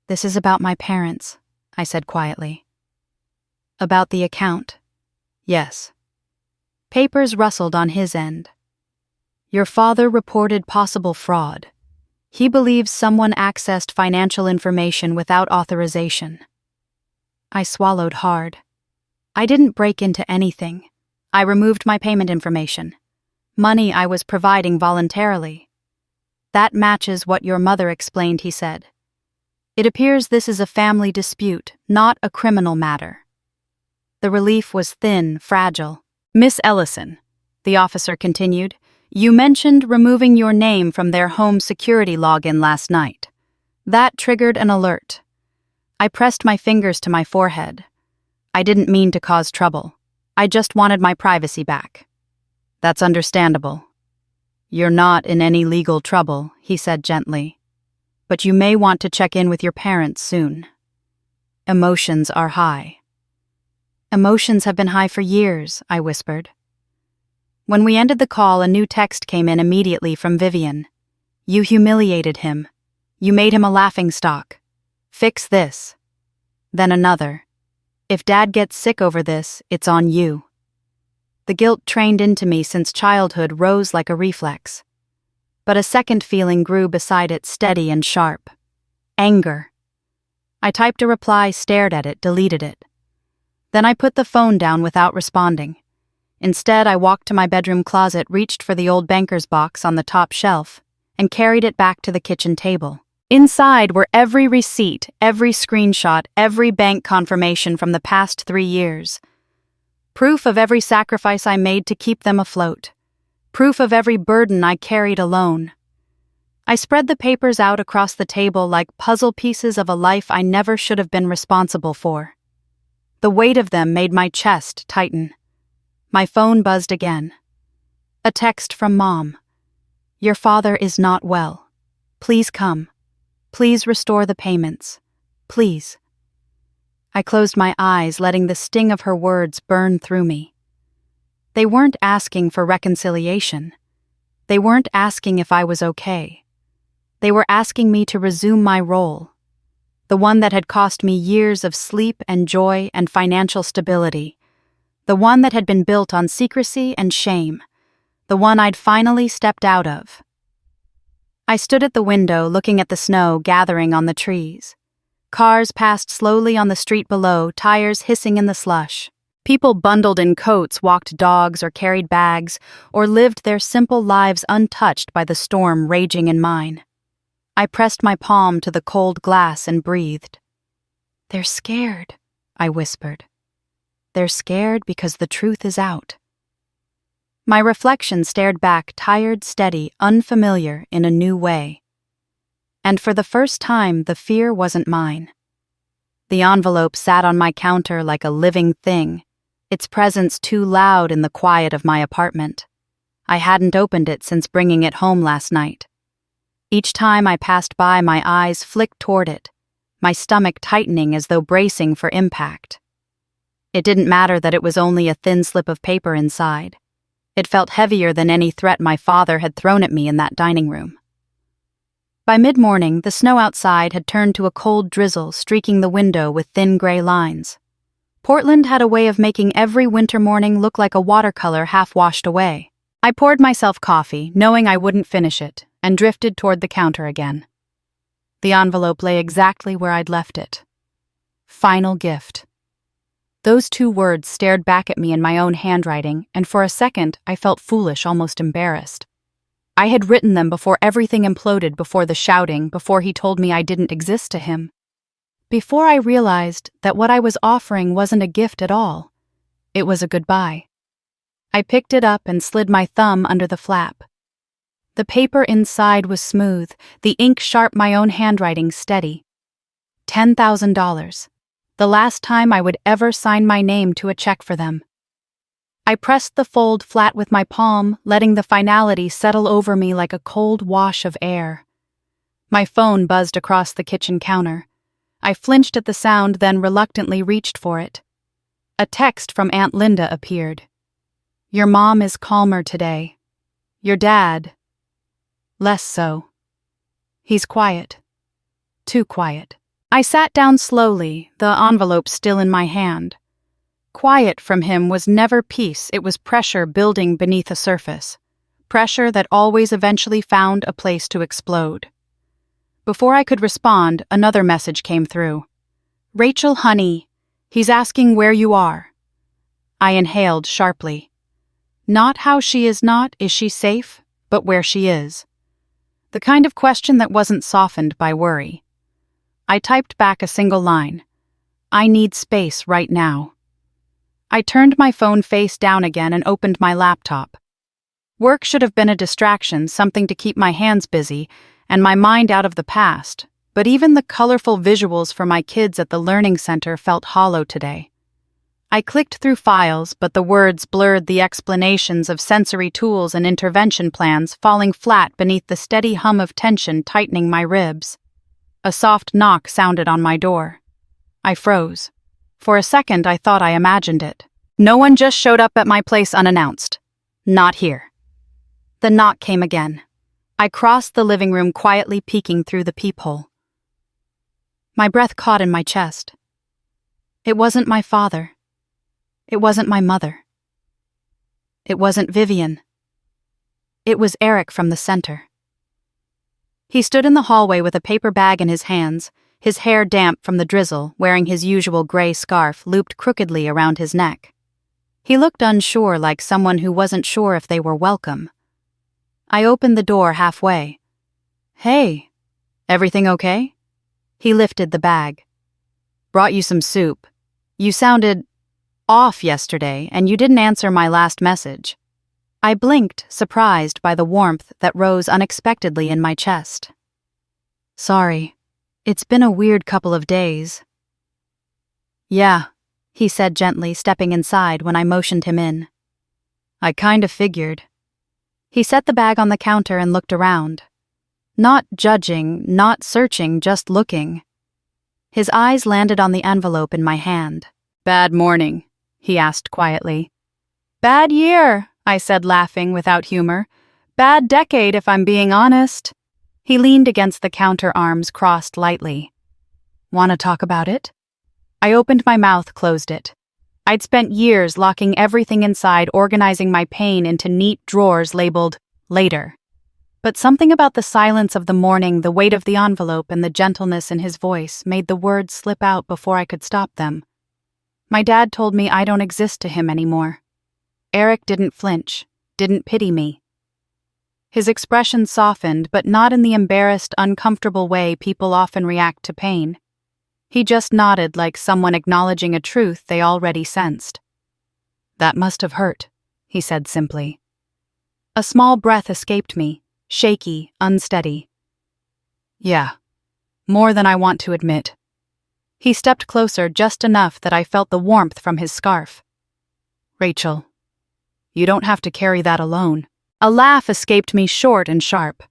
This is about my parents," I said quietly. "About the account?" "Yes." Papers rustled on his end. "Your father reported possible fraud. He believes someone accessed financial information without authorization." I swallowed hard. I didn't break into anything. I removed my payment information. Money I was providing voluntarily. "That matches what your mother explained," he said. "It appears this is a family dispute, not a criminal matter." The relief was thin, fragile. "Miss Ellison," the officer continued, "you mentioned removing your name from their home security login last night. That triggered an alert." I pressed my fingers to my forehead. "I didn't mean to cause trouble. I just wanted my privacy back." "That's understandable." "You're not in any legal trouble," he said gently. "But you may want to check in with your parents soon. Emotions are high." "Emotions have been high for years," I whispered. When we ended the call, a new text came in immediately from Vivian. "You humiliated him. You made him a laughingstock. Fix this." Then another. "If Dad gets sick over this, it's on you." The guilt trained into me since childhood rose like a reflex. But a second feeling grew beside it, steady and sharp. Anger. I typed a reply, stared at it, deleted it. Then I put the phone down without responding. Instead, I walked to my bedroom closet, reached for the old banker's box on the top shelf, and carried it back to the kitchen table. Inside were every receipt, every screenshot, every bank confirmation from the past 3 years. Proof of every sacrifice I made to keep them afloat. Proof of every burden I carried alone. I spread the papers out across the table like puzzle pieces of a life I never should have been responsible for. The weight of them made my chest tighten. My phone buzzed again. A text from Mom. "Your father is not well. Please come. Please restore the payments. Please." I closed my eyes, letting the sting of her words burn through me. They weren't asking for reconciliation. They weren't asking if I was okay. They were asking me to resume my role, the one that had cost me years of sleep and joy and financial stability, the one that had been built on secrecy and shame, the one I'd finally stepped out of. I stood at the window looking at the snow gathering on the trees. Cars passed slowly on the street below, tires hissing in the slush. People bundled in coats walked dogs or carried bags, or lived their simple lives untouched by the storm raging in mine. I pressed my palm to the cold glass and breathed. "They're scared," I whispered. "They're scared because the truth is out." My reflection stared back, tired, steady, unfamiliar in a new way. And for the first time, the fear wasn't mine. The envelope sat on my counter like a living thing, its presence too loud in the quiet of my apartment. I hadn't opened it since bringing it home last night. Each time I passed by, my eyes flicked toward it, my stomach tightening as though bracing for impact. It didn't matter that it was only a thin slip of paper inside. It felt heavier than any threat my father had thrown at me in that dining room. By mid-morning, the snow outside had turned to a cold drizzle, streaking the window with thin gray lines. Portland had a way of making every winter morning look like a watercolor half washed away. I poured myself coffee, knowing I wouldn't finish it, and drifted toward the counter again. The envelope lay exactly where I'd left it. Final gift. Those two words stared back at me in my own handwriting, and for a second I felt foolish, almost embarrassed. I had written them before everything imploded, before the shouting, before he told me I didn't exist to him. Before I realized that what I was offering wasn't a gift at all. It was a goodbye. I picked it up and slid my thumb under the flap. The paper inside was smooth, the ink sharp, my own handwriting steady. $10,000. The last time I would ever sign my name to a check for them. I pressed the fold flat with my palm, letting the finality settle over me like a cold wash of air. My phone buzzed across the kitchen counter. I flinched at the sound, then reluctantly reached for it. A text from Aunt Linda appeared. Your mom is calmer today. Your dad, less so. He's quiet. Too quiet. I sat down slowly, the envelope still in my hand. Quiet from him was never peace, it was pressure building beneath a surface. Pressure that always eventually found a place to explode. Before I could respond, another message came through. Rachel, honey, he's asking where you are. I inhaled sharply. Not how she is not, is she safe, but where she is. The kind of question that wasn't softened by worry. I typed back a single line. I need space right now. I turned my phone face down again and opened my laptop. Work should have been a distraction, something to keep my hands busy, and my mind out of the past, but even the colorful visuals for my kids at the learning center felt hollow today. I clicked through files, but the words blurred the explanations of sensory tools and intervention plans, falling flat beneath the steady hum of tension tightening my ribs. A soft knock sounded on my door. I froze. For a second, I thought I imagined it. No one just showed up at my place unannounced. Not here. The knock came again. I crossed the living room, quietly peeking through the peephole. My breath caught in my chest. It wasn't my father. It wasn't my mother. It wasn't Vivian. It was Eric from the center. He stood in the hallway with a paper bag in his hands, his hair damp from the drizzle, wearing his usual gray scarf looped crookedly around his neck. He looked unsure, like someone who wasn't sure if they were welcome. I opened the door halfway. Hey, everything okay? He lifted the bag. Brought you some soup. You sounded off yesterday, and you didn't answer my last message. I blinked, surprised by the warmth that rose unexpectedly in my chest. Sorry. It's been a weird couple of days. Yeah, he said gently, stepping inside when I motioned him in. I kind of figured. He set the bag on the counter and looked around. Not judging, not searching, just looking. His eyes landed on the envelope in my hand. Bad morning, he asked quietly. Bad year, I said, laughing without humor. Bad decade, if I'm being honest. He leaned against the counter, arms crossed lightly. Want to talk about it? I opened my mouth, closed it. I'd spent years locking everything inside, organizing my pain into neat drawers labeled later. But something about the silence of the morning, the weight of the envelope, and the gentleness in his voice made the words slip out before I could stop them. My dad told me I don't exist to him anymore. Eric didn't flinch, didn't pity me. His expression softened, but not in the embarrassed, uncomfortable way people often react to pain. He just nodded like someone acknowledging a truth they already sensed. That must have hurt, he said simply. A small breath escaped me, shaky, unsteady. Yeah, more than I want to admit. He stepped closer just enough that I felt the warmth from his scarf. Rachel, you don't have to carry that alone. A laugh escaped me, short and sharp.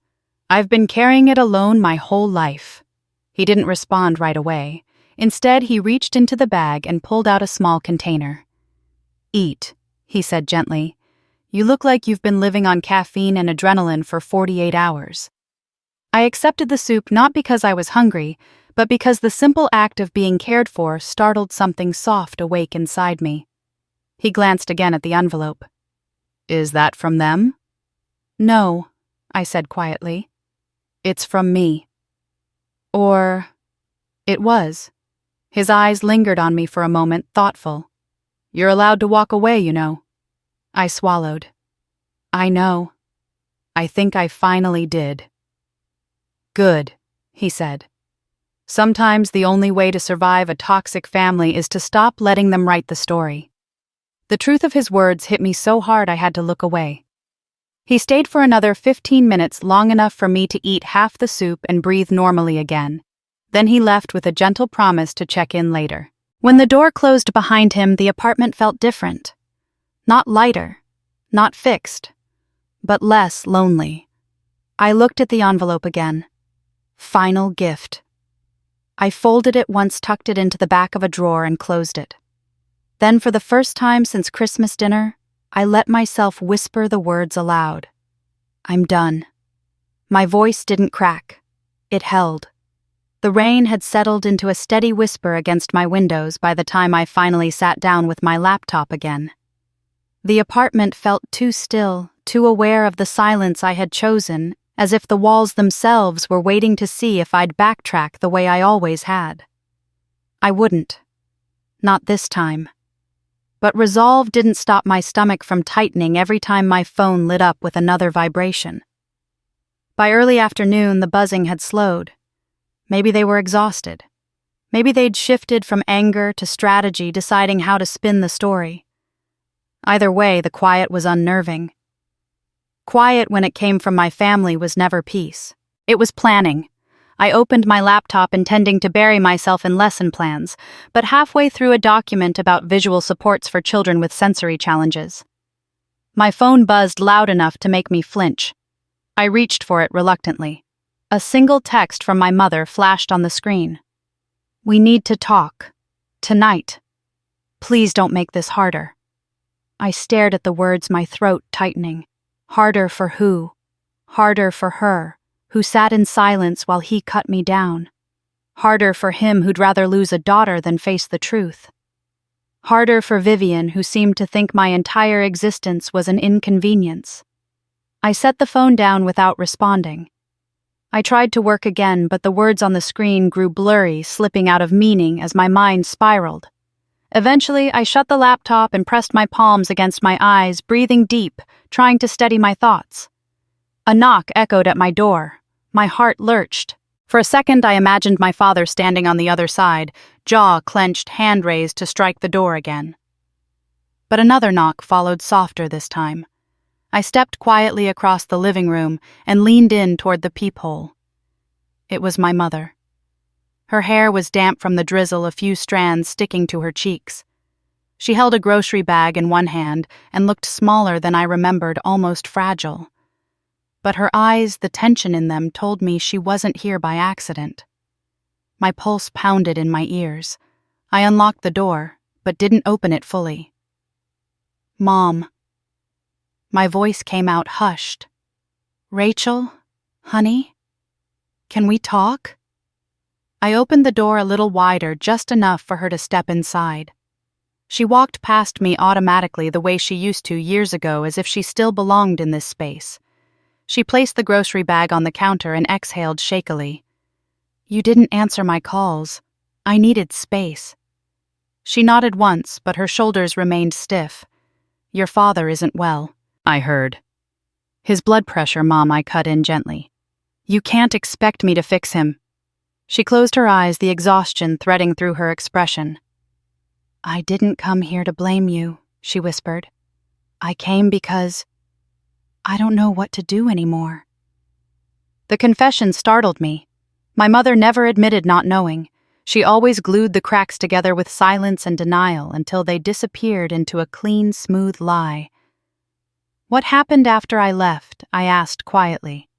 I've been carrying it alone my whole life. He didn't respond right away. Instead, he reached into the bag and pulled out a small container. Eat, he said gently. You look like you've been living on caffeine and adrenaline for 48 hours. I accepted the soup not because I was hungry, but because the simple act of being cared for startled something soft awake inside me. He glanced again at the envelope. Is that from them? No, I said quietly. It's from me. Or it was. His eyes lingered on me for a moment, thoughtful. You're allowed to walk away, you know. I swallowed. I know. I think I finally did. Good, he said. Sometimes the only way to survive a toxic family is to stop letting them write the story. The truth of his words hit me so hard I had to look away. He stayed for another 15 minutes, long enough for me to eat half the soup and breathe normally again. Then he left with a gentle promise to check in later. When the door closed behind him, the apartment felt different. Not lighter, not fixed, but less lonely. I looked at the envelope again. Final gift. I folded it once, tucked it into the back of a drawer, and closed it. Then, for the first time since Christmas dinner, I let myself whisper the words aloud. I'm done. My voice didn't crack. It held. The rain had settled into a steady whisper against my windows by the time I finally sat down with my laptop again. The apartment felt too still, too aware of the silence I had chosen, as if the walls themselves were waiting to see if I'd backtrack the way I always had. I wouldn't. Not this time. But resolve didn't stop my stomach from tightening every time my phone lit up with another vibration. By early afternoon, the buzzing had slowed. Maybe they were exhausted. Maybe they'd shifted from anger to strategy, deciding how to spin the story. Either way, the quiet was unnerving. Quiet when it came from my family was never peace. It was planning. I opened my laptop intending to bury myself in lesson plans, but halfway through a document about visual supports for children with sensory challenges. My phone buzzed loud enough to make me flinch. I reached for it reluctantly. A single text from my mother flashed on the screen. We need to talk. Tonight. Please don't make this harder. I stared at the words, my throat tightening. Harder for who? Harder for her, who sat in silence while he cut me down. Harder for him who'd rather lose a daughter than face the truth. Harder for Vivian, who seemed to think my entire existence was an inconvenience. I set the phone down without responding. I tried to work again, but the words on the screen grew blurry, slipping out of meaning as my mind spiraled. Eventually, I shut the laptop and pressed my palms against my eyes, breathing deep, trying to steady my thoughts. A knock echoed at my door. My heart lurched. For a second, I imagined my father standing on the other side, jaw clenched, hand raised to strike the door again. But another knock followed, softer this time. I stepped quietly across the living room and leaned in toward the peephole. It was my mother. Her hair was damp from the drizzle, a few strands sticking to her cheeks. She held a grocery bag in one hand and looked smaller than I remembered, almost fragile. But her eyes, the tension in them, told me she wasn't here by accident. My pulse pounded in my ears. I unlocked the door, but didn't open it fully. Mom. My voice came out hushed. Rachel? Honey? Can we talk? I opened the door a little wider, just enough for her to step inside. She walked past me automatically the way she used to years ago, as if she still belonged in this space. She placed the grocery bag on the counter and exhaled shakily. You didn't answer my calls. I needed space. She nodded once, but her shoulders remained stiff. Your father isn't well, I heard. His blood pressure, Mom, I cut in gently. You can't expect me to fix him. She closed her eyes, the exhaustion threading through her expression. I didn't come here to blame you, she whispered. I came because I don't know what to do anymore. The confession startled me. My mother never admitted not knowing. She always glued the cracks together with silence and denial until they disappeared into a clean, smooth lie. What happened after I left? I asked quietly.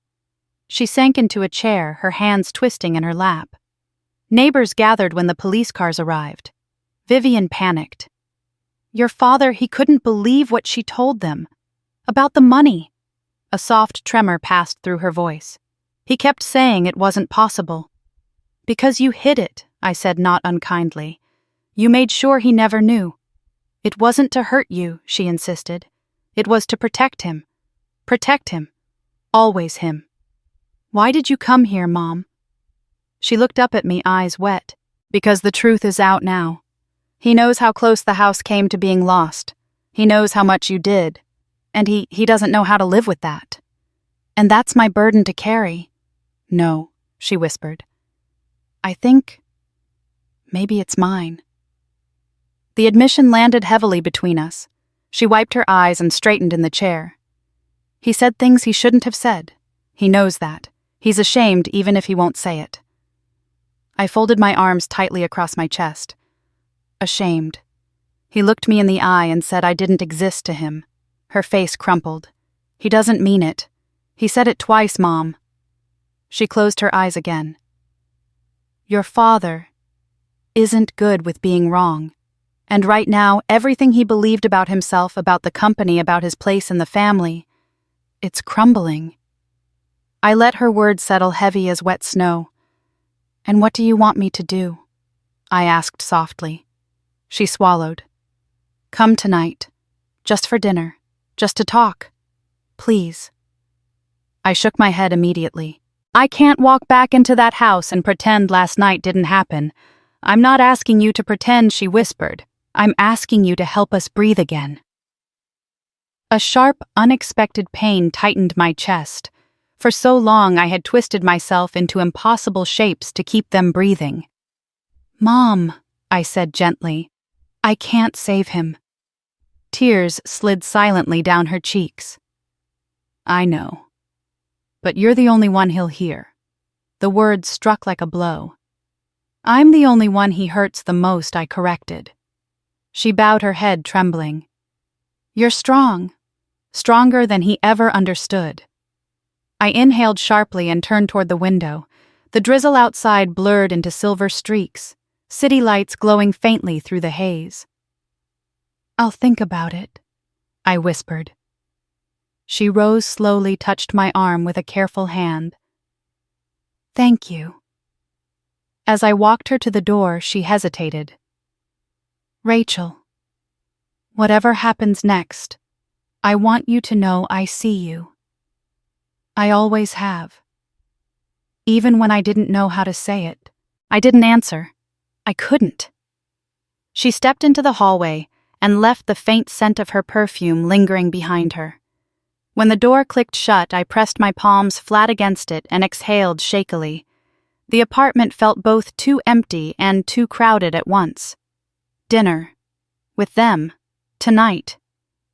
She sank into a chair, her hands twisting in her lap. Neighbors gathered when the police cars arrived. Vivian panicked. Your father, he couldn't believe what she told them. About the money. A soft tremor passed through her voice. He kept saying it wasn't possible. Because you hid it, I said, not unkindly. You made sure he never knew. It wasn't to hurt you, she insisted. It was to protect him. Protect him. Always him. Why did you come here, Mom? She looked up at me, eyes wet. Because the truth is out now. He knows how close the house came to being lost. He knows how much you did. And he doesn't know how to live with that. And that's my burden to carry. No, she whispered. I think maybe it's mine. The admission landed heavily between us. She wiped her eyes and straightened in the chair. He said things he shouldn't have said. He knows that. He's ashamed even if he won't say it. I folded my arms tightly across my chest. Ashamed. He looked me in the eye and said I didn't exist to him. Her face crumpled. He doesn't mean it. He said it twice, Mom. She closed her eyes again. Your father isn't good with being wrong. And right now, everything he believed about himself, about the company, about his place in the family, it's crumbling. I let her words settle heavy as wet snow. And what do you want me to do? I asked softly. She swallowed. Come tonight. Just for dinner. Just to talk. Please. I shook my head immediately. I can't walk back into that house and pretend last night didn't happen. I'm not asking you to pretend, she whispered. I'm asking you to help us breathe again. A sharp, unexpected pain tightened my chest. For so long I had twisted myself into impossible shapes to keep them breathing. Mom, I said gently, I can't save him. Tears slid silently down her cheeks. I know. But you're the only one he'll hear. The words struck like a blow. I'm the only one he hurts the most, I corrected. She bowed her head, trembling. You're strong. Stronger than he ever understood. I inhaled sharply and turned toward the window. The drizzle outside blurred into silver streaks, city lights glowing faintly through the haze. I'll think about it, I whispered. She rose slowly, touched my arm with a careful hand. Thank you. As I walked her to the door, she hesitated. Rachel, whatever happens next, I want you to know I see you. I always have. Even when I didn't know how to say it, I didn't answer. I couldn't. She stepped into the hallway and left the faint scent of her perfume lingering behind her. When the door clicked shut, I pressed my palms flat against it and exhaled shakily. The apartment felt both too empty and too crowded at once. Dinner. With them. Tonight.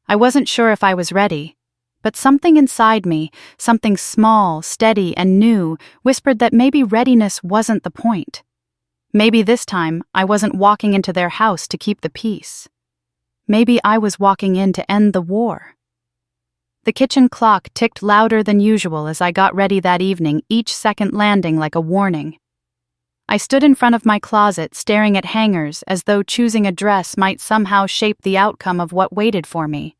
I wasn't sure if I was ready, but something inside me, something small, steady, and new, whispered that maybe readiness wasn't the point. Maybe this time I wasn't walking into their house to keep the peace. Maybe I was walking in to end the war. The kitchen clock ticked louder than usual as I got ready that evening, each second landing like a warning. I stood in front of my closet, staring at hangers as though choosing a dress might somehow shape the outcome of what waited for me.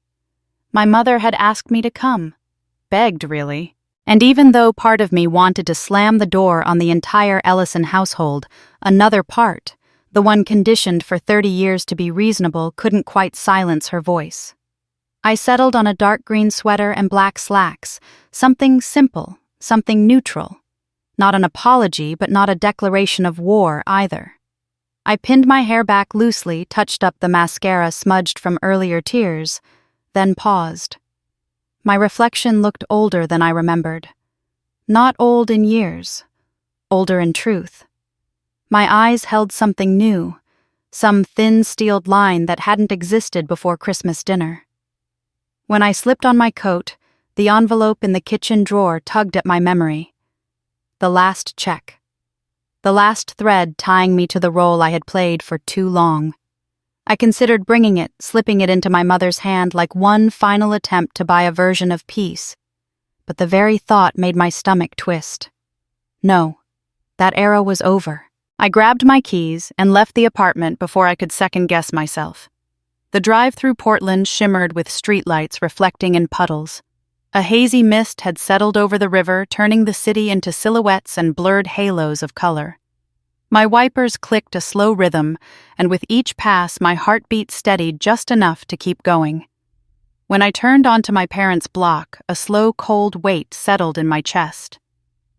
My mother had asked me to come. Begged, really. And even though part of me wanted to slam the door on the entire Ellison household, another part, the one conditioned for 30 years to be reasonable, couldn't quite silence her voice. I settled on a dark green sweater and black slacks, something simple, something neutral. Not an apology, but not a declaration of war either. I pinned my hair back loosely, touched up the mascara smudged from earlier tears, then paused. My reflection looked older than I remembered. Not old in years, older in truth. My eyes held something new, some thin steeled line that hadn't existed before Christmas dinner. When I slipped on my coat, the envelope in the kitchen drawer tugged at my memory. The last check. The last thread tying me to the role I had played for too long. I considered bringing it, slipping it into my mother's hand like one final attempt to buy a version of peace. But the very thought made my stomach twist. No, that era was over. I grabbed my keys and left the apartment before I could second-guess myself. The drive through Portland shimmered with streetlights reflecting in puddles. A hazy mist had settled over the river, turning the city into silhouettes and blurred halos of color. My wipers clicked a slow rhythm, and with each pass my heartbeat steadied just enough to keep going. When I turned onto my parents' block, a slow, cold weight settled in my chest.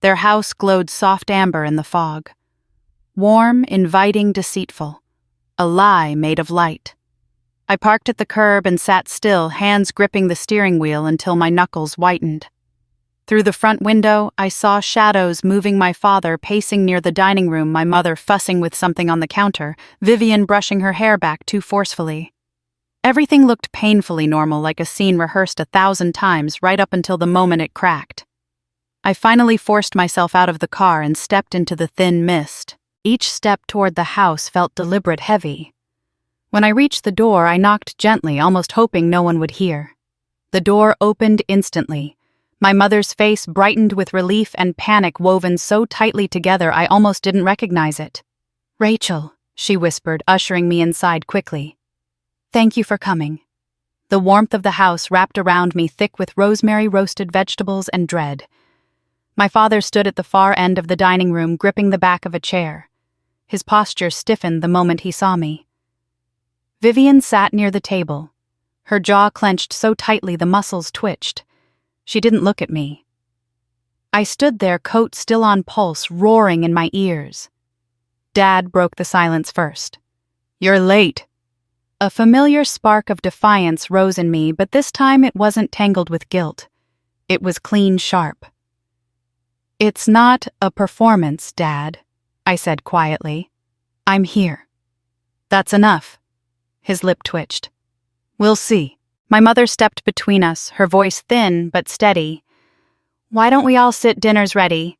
Their house glowed soft amber in the fog. Warm, inviting, deceitful. a lie made of light. I parked at the curb and sat still, hands gripping the steering wheel until my knuckles whitened. Through the front window, I saw shadows moving: my father pacing near the dining room, my mother fussing with something on the counter, Vivian brushing her hair back too forcefully. Everything looked painfully normal, like a scene rehearsed 1,000 times, right up until the moment it cracked. I finally forced myself out of the car and stepped into the thin mist. Each step toward the house felt deliberate, heavy. When I reached the door, I knocked gently, almost hoping no one would hear. The door opened instantly. My mother's face brightened with relief and panic woven so tightly together I almost didn't recognize it. "Rachel," she whispered, ushering me inside quickly. "Thank you for coming." The warmth of the house wrapped around me, thick with rosemary, roasted vegetables, and dread. My father stood at the far end of the dining room, gripping the back of a chair. His posture stiffened the moment he saw me. Vivian sat near the table. Her jaw clenched so tightly the muscles twitched. She didn't look at me. I stood there, coat still on pulse, roaring in my ears. Dad broke the silence first. "You're late." A familiar spark of defiance rose in me, but this time it wasn't tangled with guilt. It was clean, sharp. "It's not a performance, Dad," I said quietly. "I'm here." "That's enough." His lip twitched. "We'll see." My mother stepped between us, her voice thin but steady. "Why don't we all sit? Dinner's ready."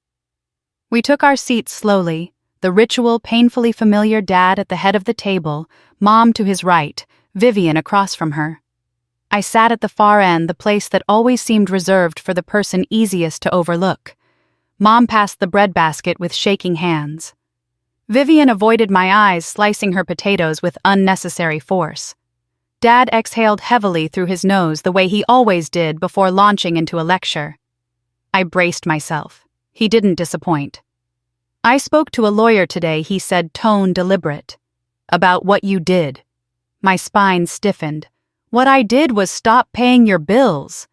We took our seats slowly, the ritual painfully familiar: Dad at the head of the table, Mom to his right, Vivian across from her. I sat at the far end, the place that always seemed reserved for the person easiest to overlook. Mom passed the breadbasket with shaking hands. Vivian avoided my eyes, slicing her potatoes with unnecessary force. Dad exhaled heavily through his nose, the way he always did before launching into a lecture. I braced myself. He didn't disappoint. "I spoke to a lawyer today," he said, tone deliberate. "About what you did." My spine stiffened. "What I did was stop paying your bills."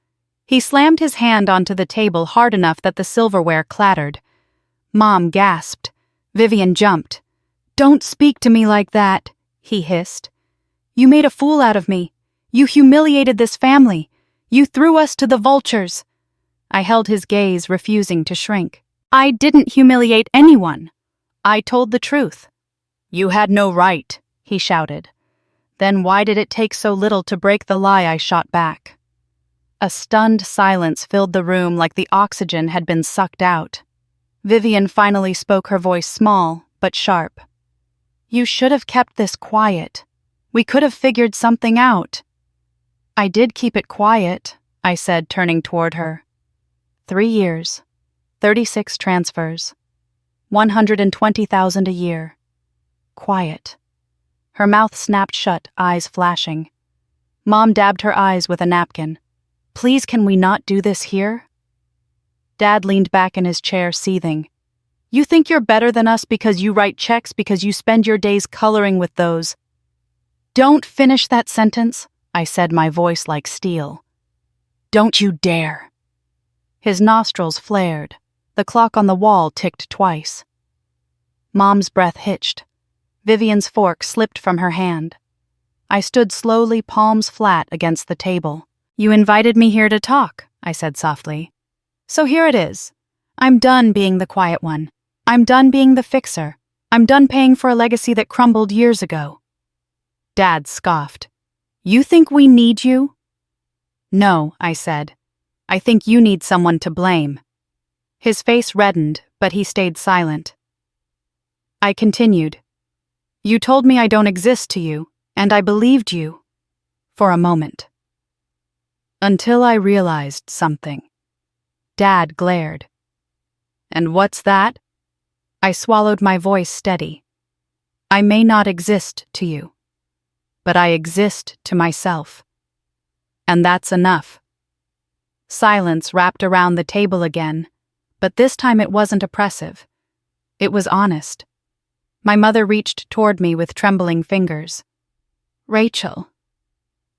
He slammed his hand onto the table hard enough that the silverware clattered. Mom gasped. Vivian jumped. "Don't speak to me like that," he hissed. "You made a fool out of me. You humiliated this family. You threw us to the vultures." I held his gaze, refusing to shrink. "I didn't humiliate anyone. I told the truth." "You had no right," he shouted. "Then why did it take so little to break the lie?" I shot back. A stunned silence filled the room, like the oxygen had been sucked out. Vivian finally spoke, her voice small but sharp. "You should have kept this quiet. We could have figured something out." "I did keep it quiet," I said, turning toward her. 3 years, 36 transfers, 120,000 a year. Quiet. Her mouth snapped shut, eyes flashing. Mom dabbed her eyes with a napkin. "Please, can we not do this here?" Dad leaned back in his chair, seething. "You think you're better than us because you write checks, because you spend your days coloring with those—" "Don't finish that sentence," I said, my voice like steel. "Don't you dare." His nostrils flared. The clock on the wall ticked twice. Mom's breath hitched. Vivian's fork slipped from her hand. I stood slowly, palms flat against the table. "You invited me here to talk," I said softly. "So here it is. I'm done being the quiet one. I'm done being the fixer. I'm done paying for a legacy that crumbled years ago." Dad scoffed. "You think we need you?" "No," I said. "I think you need someone to blame." His face reddened, but he stayed silent. I continued. "You told me I don't exist to you, and I believed you. For a moment. Until I realized something." Dad glared. "And what's that?" I swallowed, my voice steady. "I may not exist to you, but I exist to myself. And that's enough." Silence wrapped around the table again, but this time it wasn't oppressive. It was honest. My mother reached toward me with trembling fingers. "Rachel."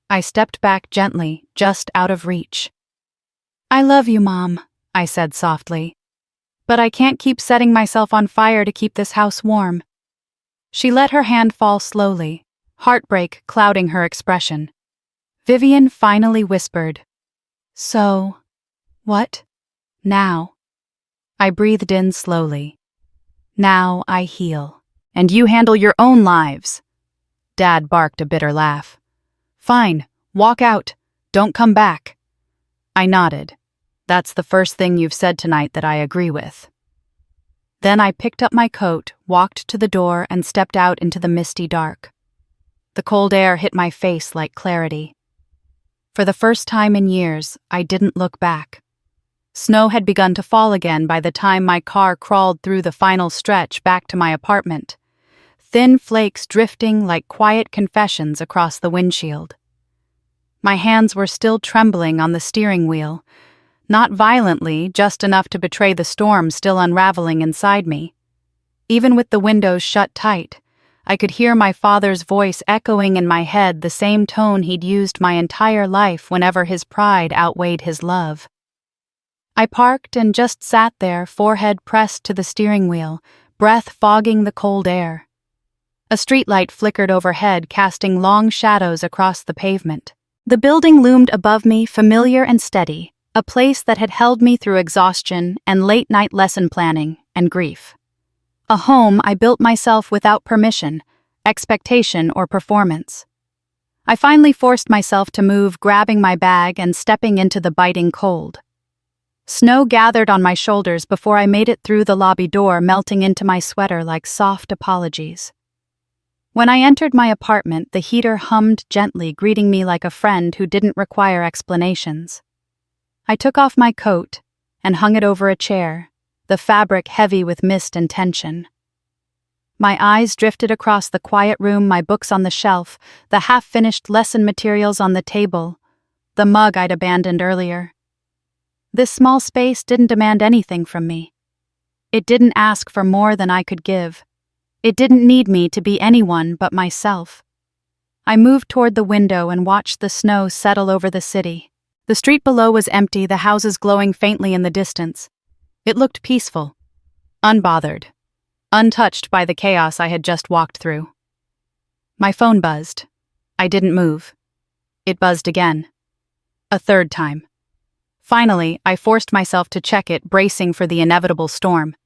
I stepped back gently, just out of reach. "I love you, Mom," I said softly. "But I can't keep setting myself on fire to keep this house warm." She let her hand fall slowly, heartbreak clouding her expression. Vivian finally whispered, "So, what? Now?" I breathed in slowly. "Now I heal. And you handle your own lives." Dad barked a bitter laugh. "Fine, walk out. Don't come back." I nodded. "That's the first thing you've said tonight that I agree with." Then I picked up my coat, walked to the door, and stepped out into the misty dark. The cold air hit my face like clarity. For the first time in years, I didn't look back. Snow had begun to fall again by the time my car crawled through the final stretch back to my apartment, thin flakes drifting like quiet confessions across the windshield. My hands were still trembling on the steering wheel, not violently, just enough to betray the storm still unraveling inside me. Even with the windows shut tight, I could hear my father's voice echoing in my head, the same tone he'd used my entire life whenever his pride outweighed his love. I parked and just sat there, forehead pressed to the steering wheel, breath fogging the cold air. A streetlight flickered overhead, casting long shadows across the pavement. The building loomed above me, familiar and steady, a place that had held me through exhaustion and late-night lesson planning and grief. A home I built myself without permission, expectation, or performance. I finally forced myself to move, grabbing my bag and stepping into the biting cold. Snow gathered on my shoulders before I made it through the lobby door, melting into my sweater like soft apologies. When I entered my apartment, the heater hummed gently, greeting me like a friend who didn't require explanations. I took off my coat and hung it over a chair, the fabric heavy with mist and tension. My eyes drifted across the quiet room, my books on the shelf, the half-finished lesson materials on the table, the mug I'd abandoned earlier. This small space didn't demand anything from me. It didn't ask for more than I could give. It didn't need me to be anyone but myself. I moved toward the window and watched the snow settle over the city. The street below was empty, the houses glowing faintly in the distance. It looked peaceful, unbothered, untouched by the chaos I had just walked through. My phone buzzed. I didn't move. It buzzed again. A third time. Finally, I forced myself to check it, bracing for the inevitable storm.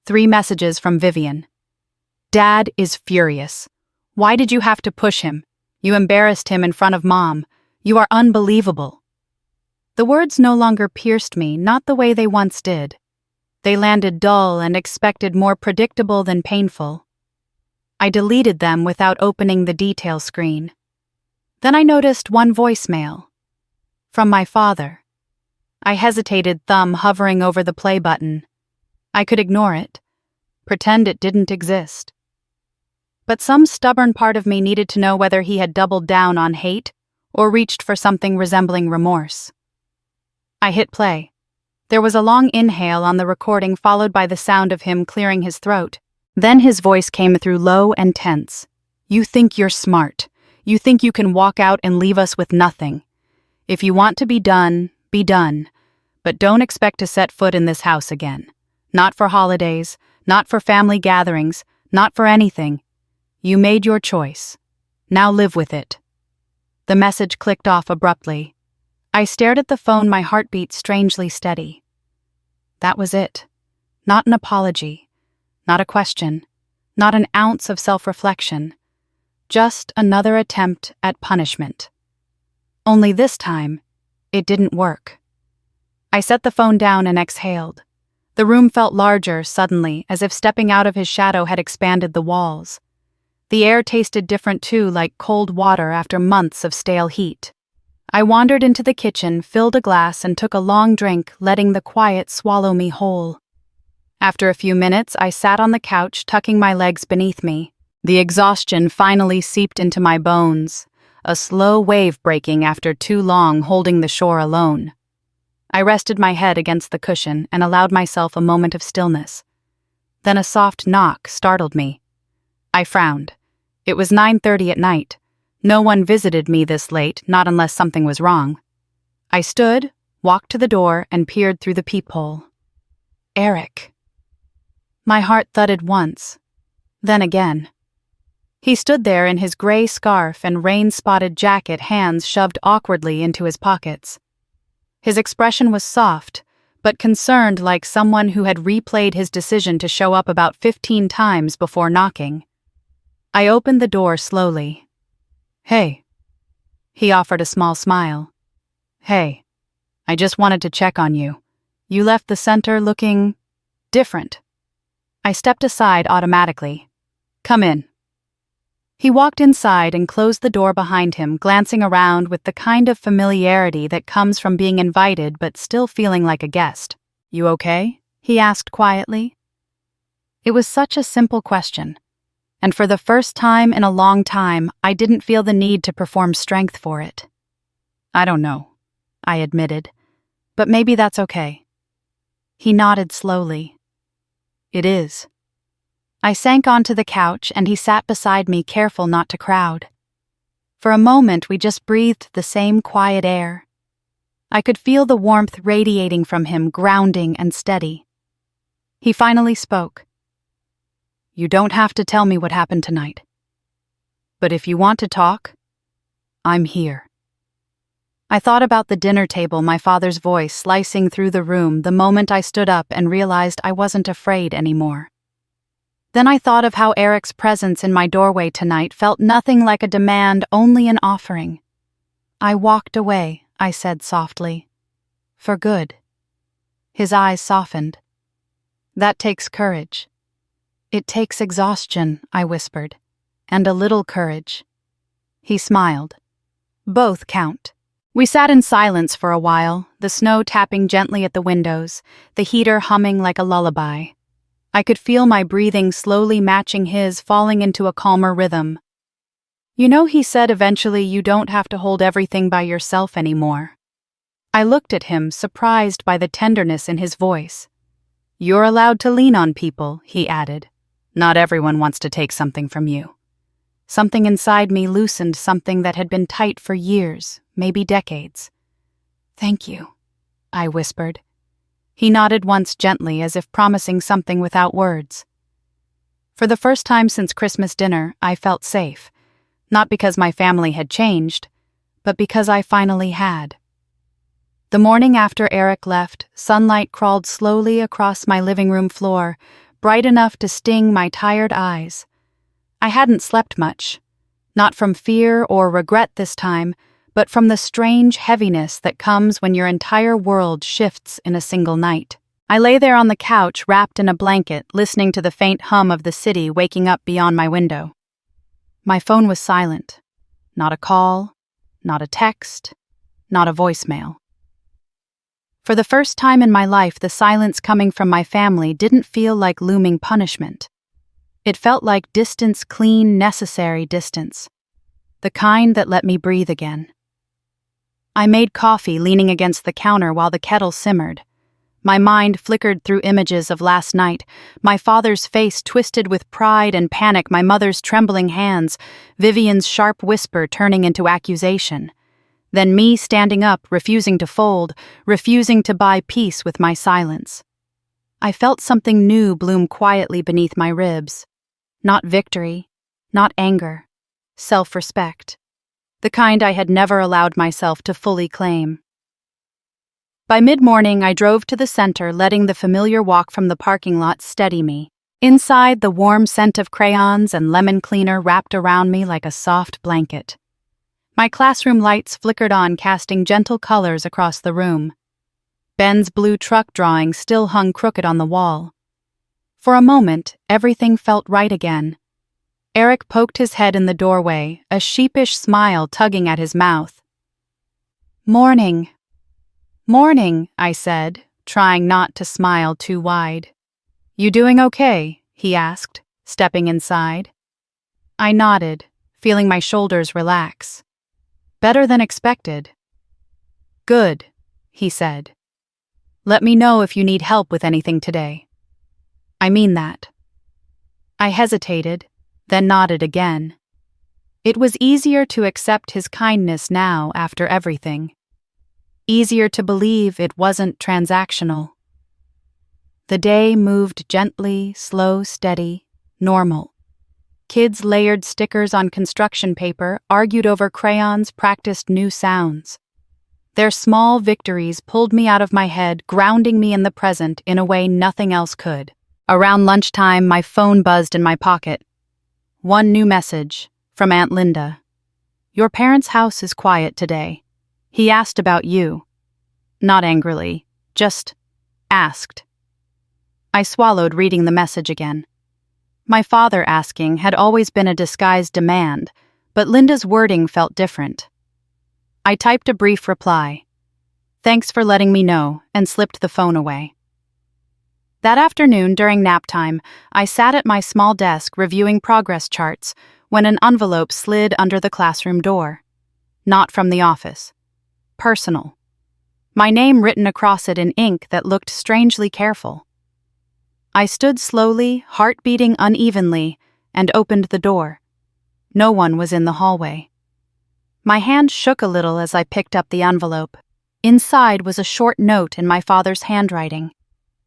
3 messages from Vivian. "Dad is furious. Why did you have to push him? You embarrassed him in front of Mom. You are unbelievable." The words no longer pierced me, not the way they once did. They landed dull and expected, more predictable than painful. I deleted them without opening the detail screen. Then I noticed one voicemail. From my father. I hesitated, thumb hovering over the play button. I could ignore it, pretend it didn't exist. But some stubborn part of me needed to know whether he had doubled down on hate or reached for something resembling remorse. I hit play. There was a long inhale on the recording, followed by the sound of him clearing his throat. Then his voice came through, low and tense. "You think you're smart. You think you can walk out and leave us with nothing. If you want to be done, be done. But don't expect to set foot in this house again. Not for holidays, not for family gatherings, not for anything. You made your choice. Now live with it." The message clicked off abruptly. I stared at the phone, my heartbeat strangely steady. That was it. Not an apology. Not a question. Not an ounce of self-reflection. Just another attempt at punishment. Only this time, it didn't work. I set the phone down and exhaled. The room felt larger suddenly, as if stepping out of his shadow had expanded the walls. The air tasted different too, like cold water after months of stale heat. I wandered into the kitchen, filled a glass, and took a long drink, letting the quiet swallow me whole. After a few minutes, I sat on the couch, tucking my legs beneath me. The exhaustion finally seeped into my bones, a slow wave breaking after too long holding the shore alone. I rested my head against the cushion and allowed myself a moment of stillness. Then a soft knock startled me. I frowned. It was 9:30 at night. No one visited me this late, not unless something was wrong. I stood, walked to the door, and peered through the peephole. Eric. My heart thudded once, then again. He stood there in his gray scarf and rain-spotted jacket, hands shoved awkwardly into his pockets. His expression was soft, but concerned, like someone who had replayed his decision to show up about 15 times before knocking. I opened the door slowly. "Hey." He offered a small smile. "Hey, I just wanted to check on you. You left the center looking different." I stepped aside automatically. "Come in." He walked inside and closed the door behind him, glancing around with the kind of familiarity that comes from being invited but still feeling like a guest. "You okay?" he asked quietly. It was such a simple question, and for the first time in a long time, I didn't feel the need to perform strength for it. "I don't know," I admitted, "but maybe that's okay." He nodded slowly. "It is." I sank onto the couch and he sat beside me, careful not to crowd. For a moment, we just breathed the same quiet air. I could feel the warmth radiating from him, grounding and steady. He finally spoke. "You don't have to tell me what happened tonight. But if you want to talk, I'm here." I thought about the dinner table, my father's voice slicing through the room the moment I stood up and realized I wasn't afraid anymore. Then I thought of how Eric's presence in my doorway tonight felt nothing like a demand, only an offering. "I walked away," I said softly. "For good." His eyes softened. "That takes courage." "It takes exhaustion," I whispered, "and a little courage." He smiled. "Both count." We sat in silence for a while, the snow tapping gently at the windows, the heater humming like a lullaby. I could feel my breathing slowly matching his, falling into a calmer rhythm. "You know," he said eventually, "you don't have to hold everything by yourself anymore." I looked at him, surprised by the tenderness in his voice. "You're allowed to lean on people," he added. "Not everyone wants to take something from you." Something inside me loosened, something that had been tight for years, maybe decades. "Thank you," I whispered. He nodded once gently, as if promising something without words. For the first time since Christmas dinner, I felt safe, not because my family had changed, but because I finally had. The morning after Eric left, sunlight crawled slowly across my living room floor, bright enough to sting my tired eyes. I hadn't slept much, not from fear or regret this time, but from the strange heaviness that comes when your entire world shifts in a single night. I lay there on the couch, wrapped in a blanket, listening to the faint hum of the city waking up beyond my window. My phone was silent. Not a call, not a text, not a voicemail. For the first time in my life, the silence coming from my family didn't feel like looming punishment. It felt like distance, clean, necessary distance. The kind that let me breathe again. I made coffee, leaning against the counter while the kettle simmered. My mind flickered through images of last night, my father's face twisted with pride and panic, my mother's trembling hands, Vivian's sharp whisper turning into accusation. Then me standing up, refusing to fold, refusing to buy peace with my silence. I felt something new bloom quietly beneath my ribs. Not victory, not anger, self-respect. The kind I had never allowed myself to fully claim. By mid-morning, I drove to the center, letting the familiar walk from the parking lot steady me. Inside, the warm scent of crayons and lemon cleaner wrapped around me like a soft blanket. My classroom lights flickered on, casting gentle colors across the room. Ben's blue truck drawing still hung crooked on the wall. For a moment, everything felt right again. Eric poked his head in the doorway, a sheepish smile tugging at his mouth. "Morning." "Morning," I said, trying not to smile too wide. "You doing okay?" he asked, stepping inside. I nodded, feeling my shoulders relax. "Better than expected." "Good," he said. "Let me know if you need help with anything today." "I mean that." I hesitated, then nodded again. It was easier to accept his kindness now after everything. Easier to believe it wasn't transactional. The day moved gently, slow, steady, normal. Kids layered stickers on construction paper, argued over crayons, practiced new sounds. Their small victories pulled me out of my head, grounding me in the present in a way nothing else could. Around lunchtime, my phone buzzed in my pocket. One new message, from Aunt Linda. "Your parents' house is quiet today. He asked about you." Not angrily, just asked. I swallowed reading the message again. My father asking had always been a disguised demand, but Linda's wording felt different. I typed a brief reply. "Thanks for letting me know," and slipped the phone away. That afternoon, during nap time, I sat at my small desk reviewing progress charts when an envelope slid under the classroom door. Not from the office. Personal. My name written across it in ink that looked strangely careful. I stood slowly, heart beating unevenly, and opened the door. No one was in the hallway. My hand shook a little as I picked up the envelope. Inside was a short note in my father's handwriting.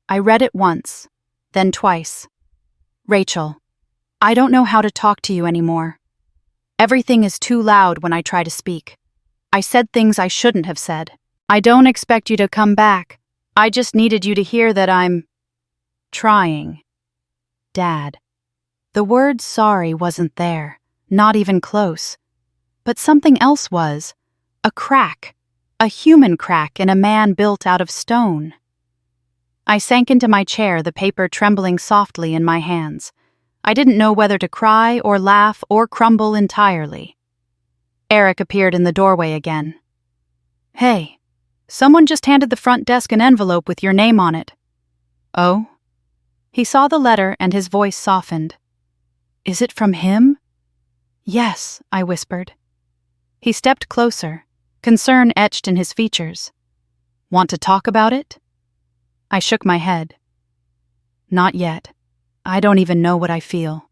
I read it once, then twice. "Rachel, I don't know how to talk to you anymore. Everything is too loud when I try to speak. I said things I shouldn't have said. I don't expect you to come back. I just needed you to hear that I'm trying. Dad." The word sorry wasn't there, not even close. But something else was. A crack. A human crack in a man built out of stone. I sank into my chair, the paper trembling softly in my hands. I didn't know whether to cry or laugh or crumble entirely. Eric appeared in the doorway again. "Hey, someone just handed the front desk an envelope with your name on it." "Oh?" He saw the letter and his voice softened. "Is it from him?" "Yes," I whispered. He stepped closer, concern etched in his features. "Want to talk about it?" I shook my head. "Not yet. I don't even know what I feel."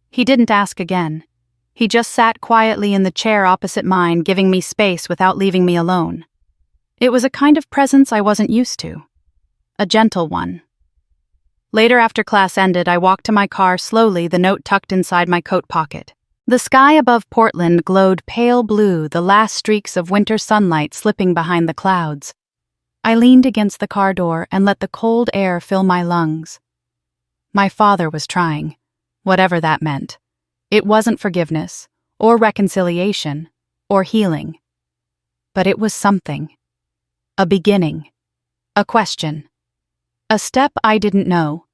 He didn't ask again. He just sat quietly in the chair opposite mine, giving me space without leaving me alone. It was a kind of presence I wasn't used to. A gentle one. Later, after class ended, I walked to my car slowly, the note tucked inside my coat pocket. The sky above Portland glowed pale blue, the last streaks of winter sunlight slipping behind the clouds. I leaned against the car door and let the cold air fill my lungs. My father was trying, whatever that meant. It wasn't forgiveness, or reconciliation, or healing. But it was something. A beginning. A question. A step I didn't know.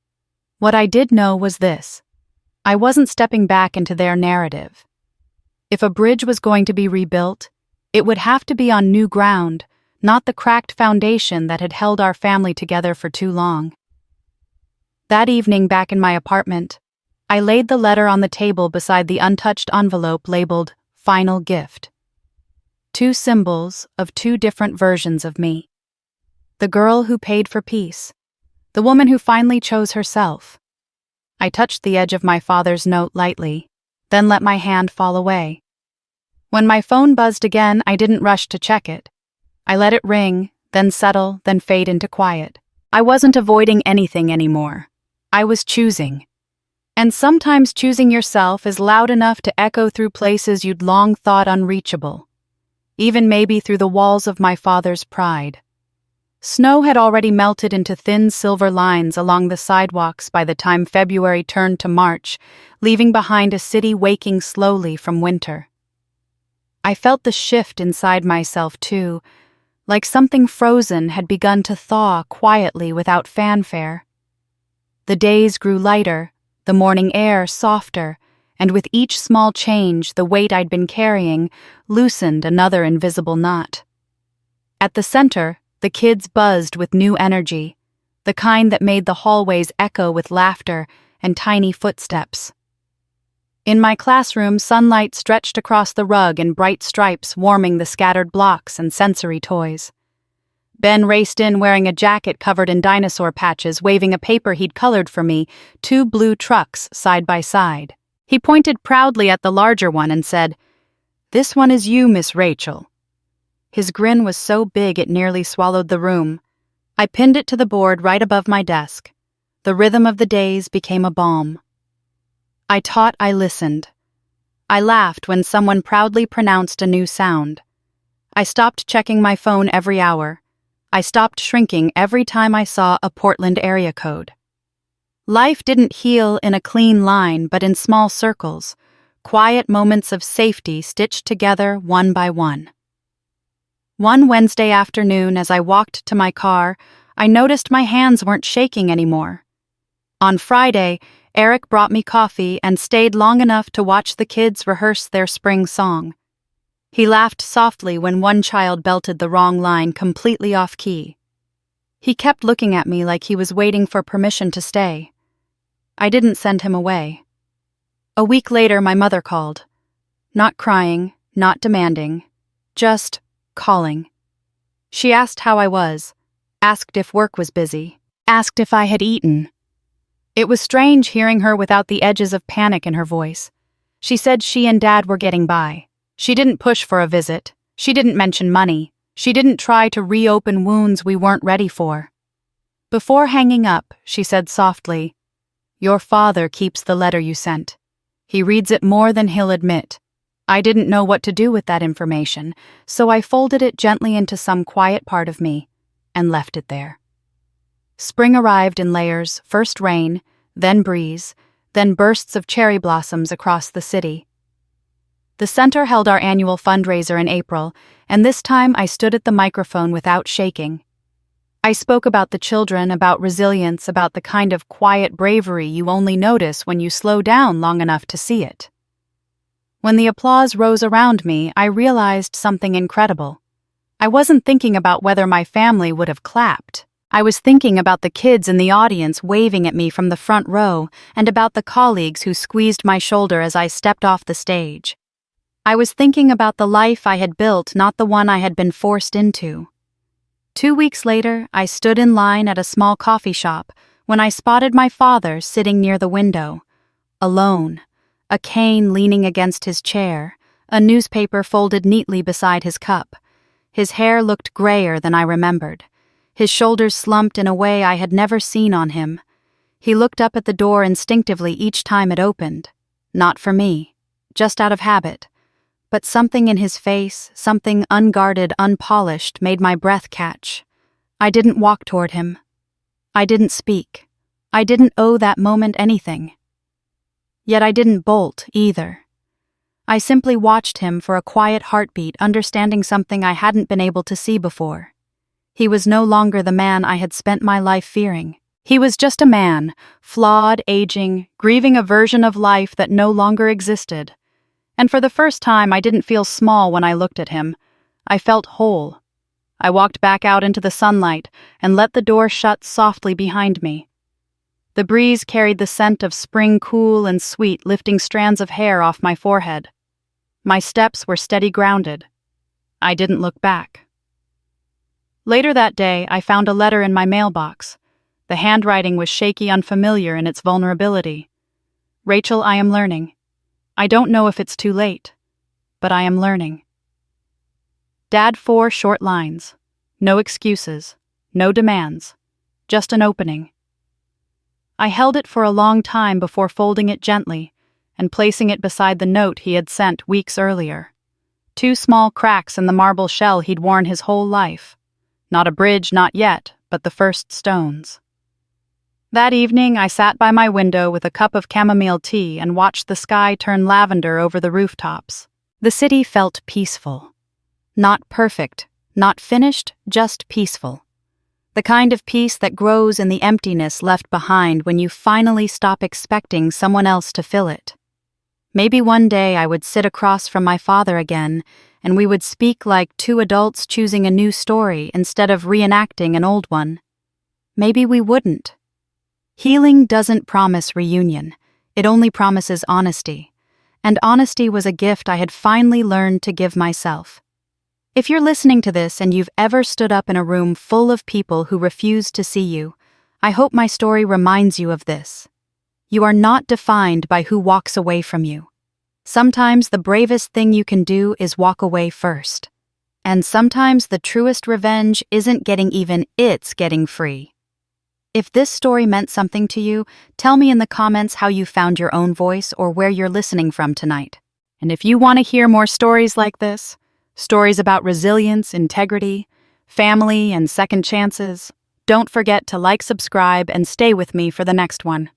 What I did know was this. I wasn't stepping back into their narrative. If a bridge was going to be rebuilt, it would have to be on new ground, not the cracked foundation that had held our family together for too long. That evening, back in my apartment, I laid the letter on the table beside the untouched envelope labeled "Final Gift." Two symbols of two different versions of me. The girl who paid for peace. The woman who finally chose herself. I touched the edge of my father's note lightly, then let my hand fall away. When my phone buzzed again, I didn't rush to check it. I let it ring, then settle, then fade into quiet. I wasn't avoiding anything anymore. I was choosing. And sometimes choosing yourself is loud enough to echo through places you'd long thought unreachable. Even maybe through the walls of my father's pride. Snow had already melted into thin silver lines along the sidewalks by the time February turned to March, leaving behind a city waking slowly from winter. I felt the shift inside myself, too, like something frozen had begun to thaw quietly without fanfare. The days grew lighter, the morning air softer, and with each small change, the weight I'd been carrying loosened another invisible knot. At the center, the kids buzzed with new energy, the kind that made the hallways echo with laughter and tiny footsteps. In my classroom, sunlight stretched across the rug in bright stripes, warming the scattered blocks and sensory toys. Ben raced in wearing a jacket covered in dinosaur patches, waving a paper he'd colored for me, two blue trucks side by side. He pointed proudly at the larger one and said, "This one is you, Miss Rachel." His grin was so big it nearly swallowed the room. I pinned it to the board right above my desk. The rhythm of the days became a balm. I taught, I listened. I laughed when someone proudly pronounced a new sound. I stopped checking my phone every hour. I stopped shrinking every time I saw a Portland area code. Life didn't heal in a clean line, but in small circles, quiet moments of safety stitched together one by one. One Wednesday afternoon, as I walked to my car, I noticed my hands weren't shaking anymore. On Friday, Eric brought me coffee and stayed long enough to watch the kids rehearse their spring song. He laughed softly when one child belted the wrong line completely off key. He kept looking at me like he was waiting for permission to stay. I didn't send him away. A week later, my mother called. Not crying, not demanding, just calling. She asked how I was, asked if work was busy, asked if I had eaten. It was strange hearing her without the edges of panic in her voice. She said she and Dad were getting by. She didn't push for a visit. She didn't mention money. She didn't try to reopen wounds we weren't ready for. Before hanging up, she said softly, "Your father keeps the letter you sent. He reads it more than he'll admit." I didn't know what to do with that information, so I folded it gently into some quiet part of me and left it there. Spring arrived in layers, first rain, then breeze, then bursts of cherry blossoms across the city. The center held our annual fundraiser in April, and this time I stood at the microphone without shaking. I spoke about the children, about resilience, about the kind of quiet bravery you only notice when you slow down long enough to see it. When the applause rose around me, I realized something incredible. I wasn't thinking about whether my family would have clapped. I was thinking about the kids in the audience waving at me from the front row and about the colleagues who squeezed my shoulder as I stepped off the stage. I was thinking about the life I had built, not the one I had been forced into. 2 weeks later, I stood in line at a small coffee shop when I spotted my father sitting near the window, alone, a cane leaning against his chair, a newspaper folded neatly beside his cup. His hair looked grayer than I remembered. His shoulders slumped in a way I had never seen on him. He looked up at the door instinctively each time it opened. Not for me, just out of habit. But something in his face, something unguarded, unpolished, made my breath catch. I didn't walk toward him. I didn't speak. I didn't owe that moment anything. Yet I didn't bolt, either. I simply watched him for a quiet heartbeat, understanding something I hadn't been able to see before. He was no longer the man I had spent my life fearing. He was just a man, flawed, aging, grieving a version of life that no longer existed. And for the first time, I didn't feel small when I looked at him. I felt whole. I walked back out into the sunlight and let the door shut softly behind me. The breeze carried the scent of spring, cool and sweet, lifting strands of hair off my forehead. My steps were steady, grounded. I didn't look back. Later that day, I found a letter in my mailbox. The handwriting was shaky, unfamiliar in its vulnerability. "Rachel, I am learning. I don't know if it's too late, but I am learning." Dad, 4 short lines. No excuses, no demands, just an opening. I held it for a long time before folding it gently and placing it beside the note he had sent weeks earlier. 2 small cracks in the marble shell he'd worn his whole life. Not a bridge, not yet, but the first stones. That evening, I sat by my window with a cup of chamomile tea and watched the sky turn lavender over the rooftops. The city felt peaceful. Not perfect, not finished, just peaceful. The kind of peace that grows in the emptiness left behind when you finally stop expecting someone else to fill it. Maybe one day I would sit across from my father again, and we would speak like 2 adults choosing a new story instead of reenacting an old one. Maybe we wouldn't. Healing doesn't promise reunion. It only promises honesty. And honesty was a gift I had finally learned to give myself. If you're listening to this and you've ever stood up in a room full of people who refused to see you, I hope my story reminds you of this. You are not defined by who walks away from you. Sometimes the bravest thing you can do is walk away first. And sometimes the truest revenge isn't getting even, it's getting free. If this story meant something to you, tell me in the comments how you found your own voice or where you're listening from tonight. And if you want to hear more stories like this, stories about resilience, integrity, family, and second chances, don't forget to like, subscribe, and stay with me for the next one.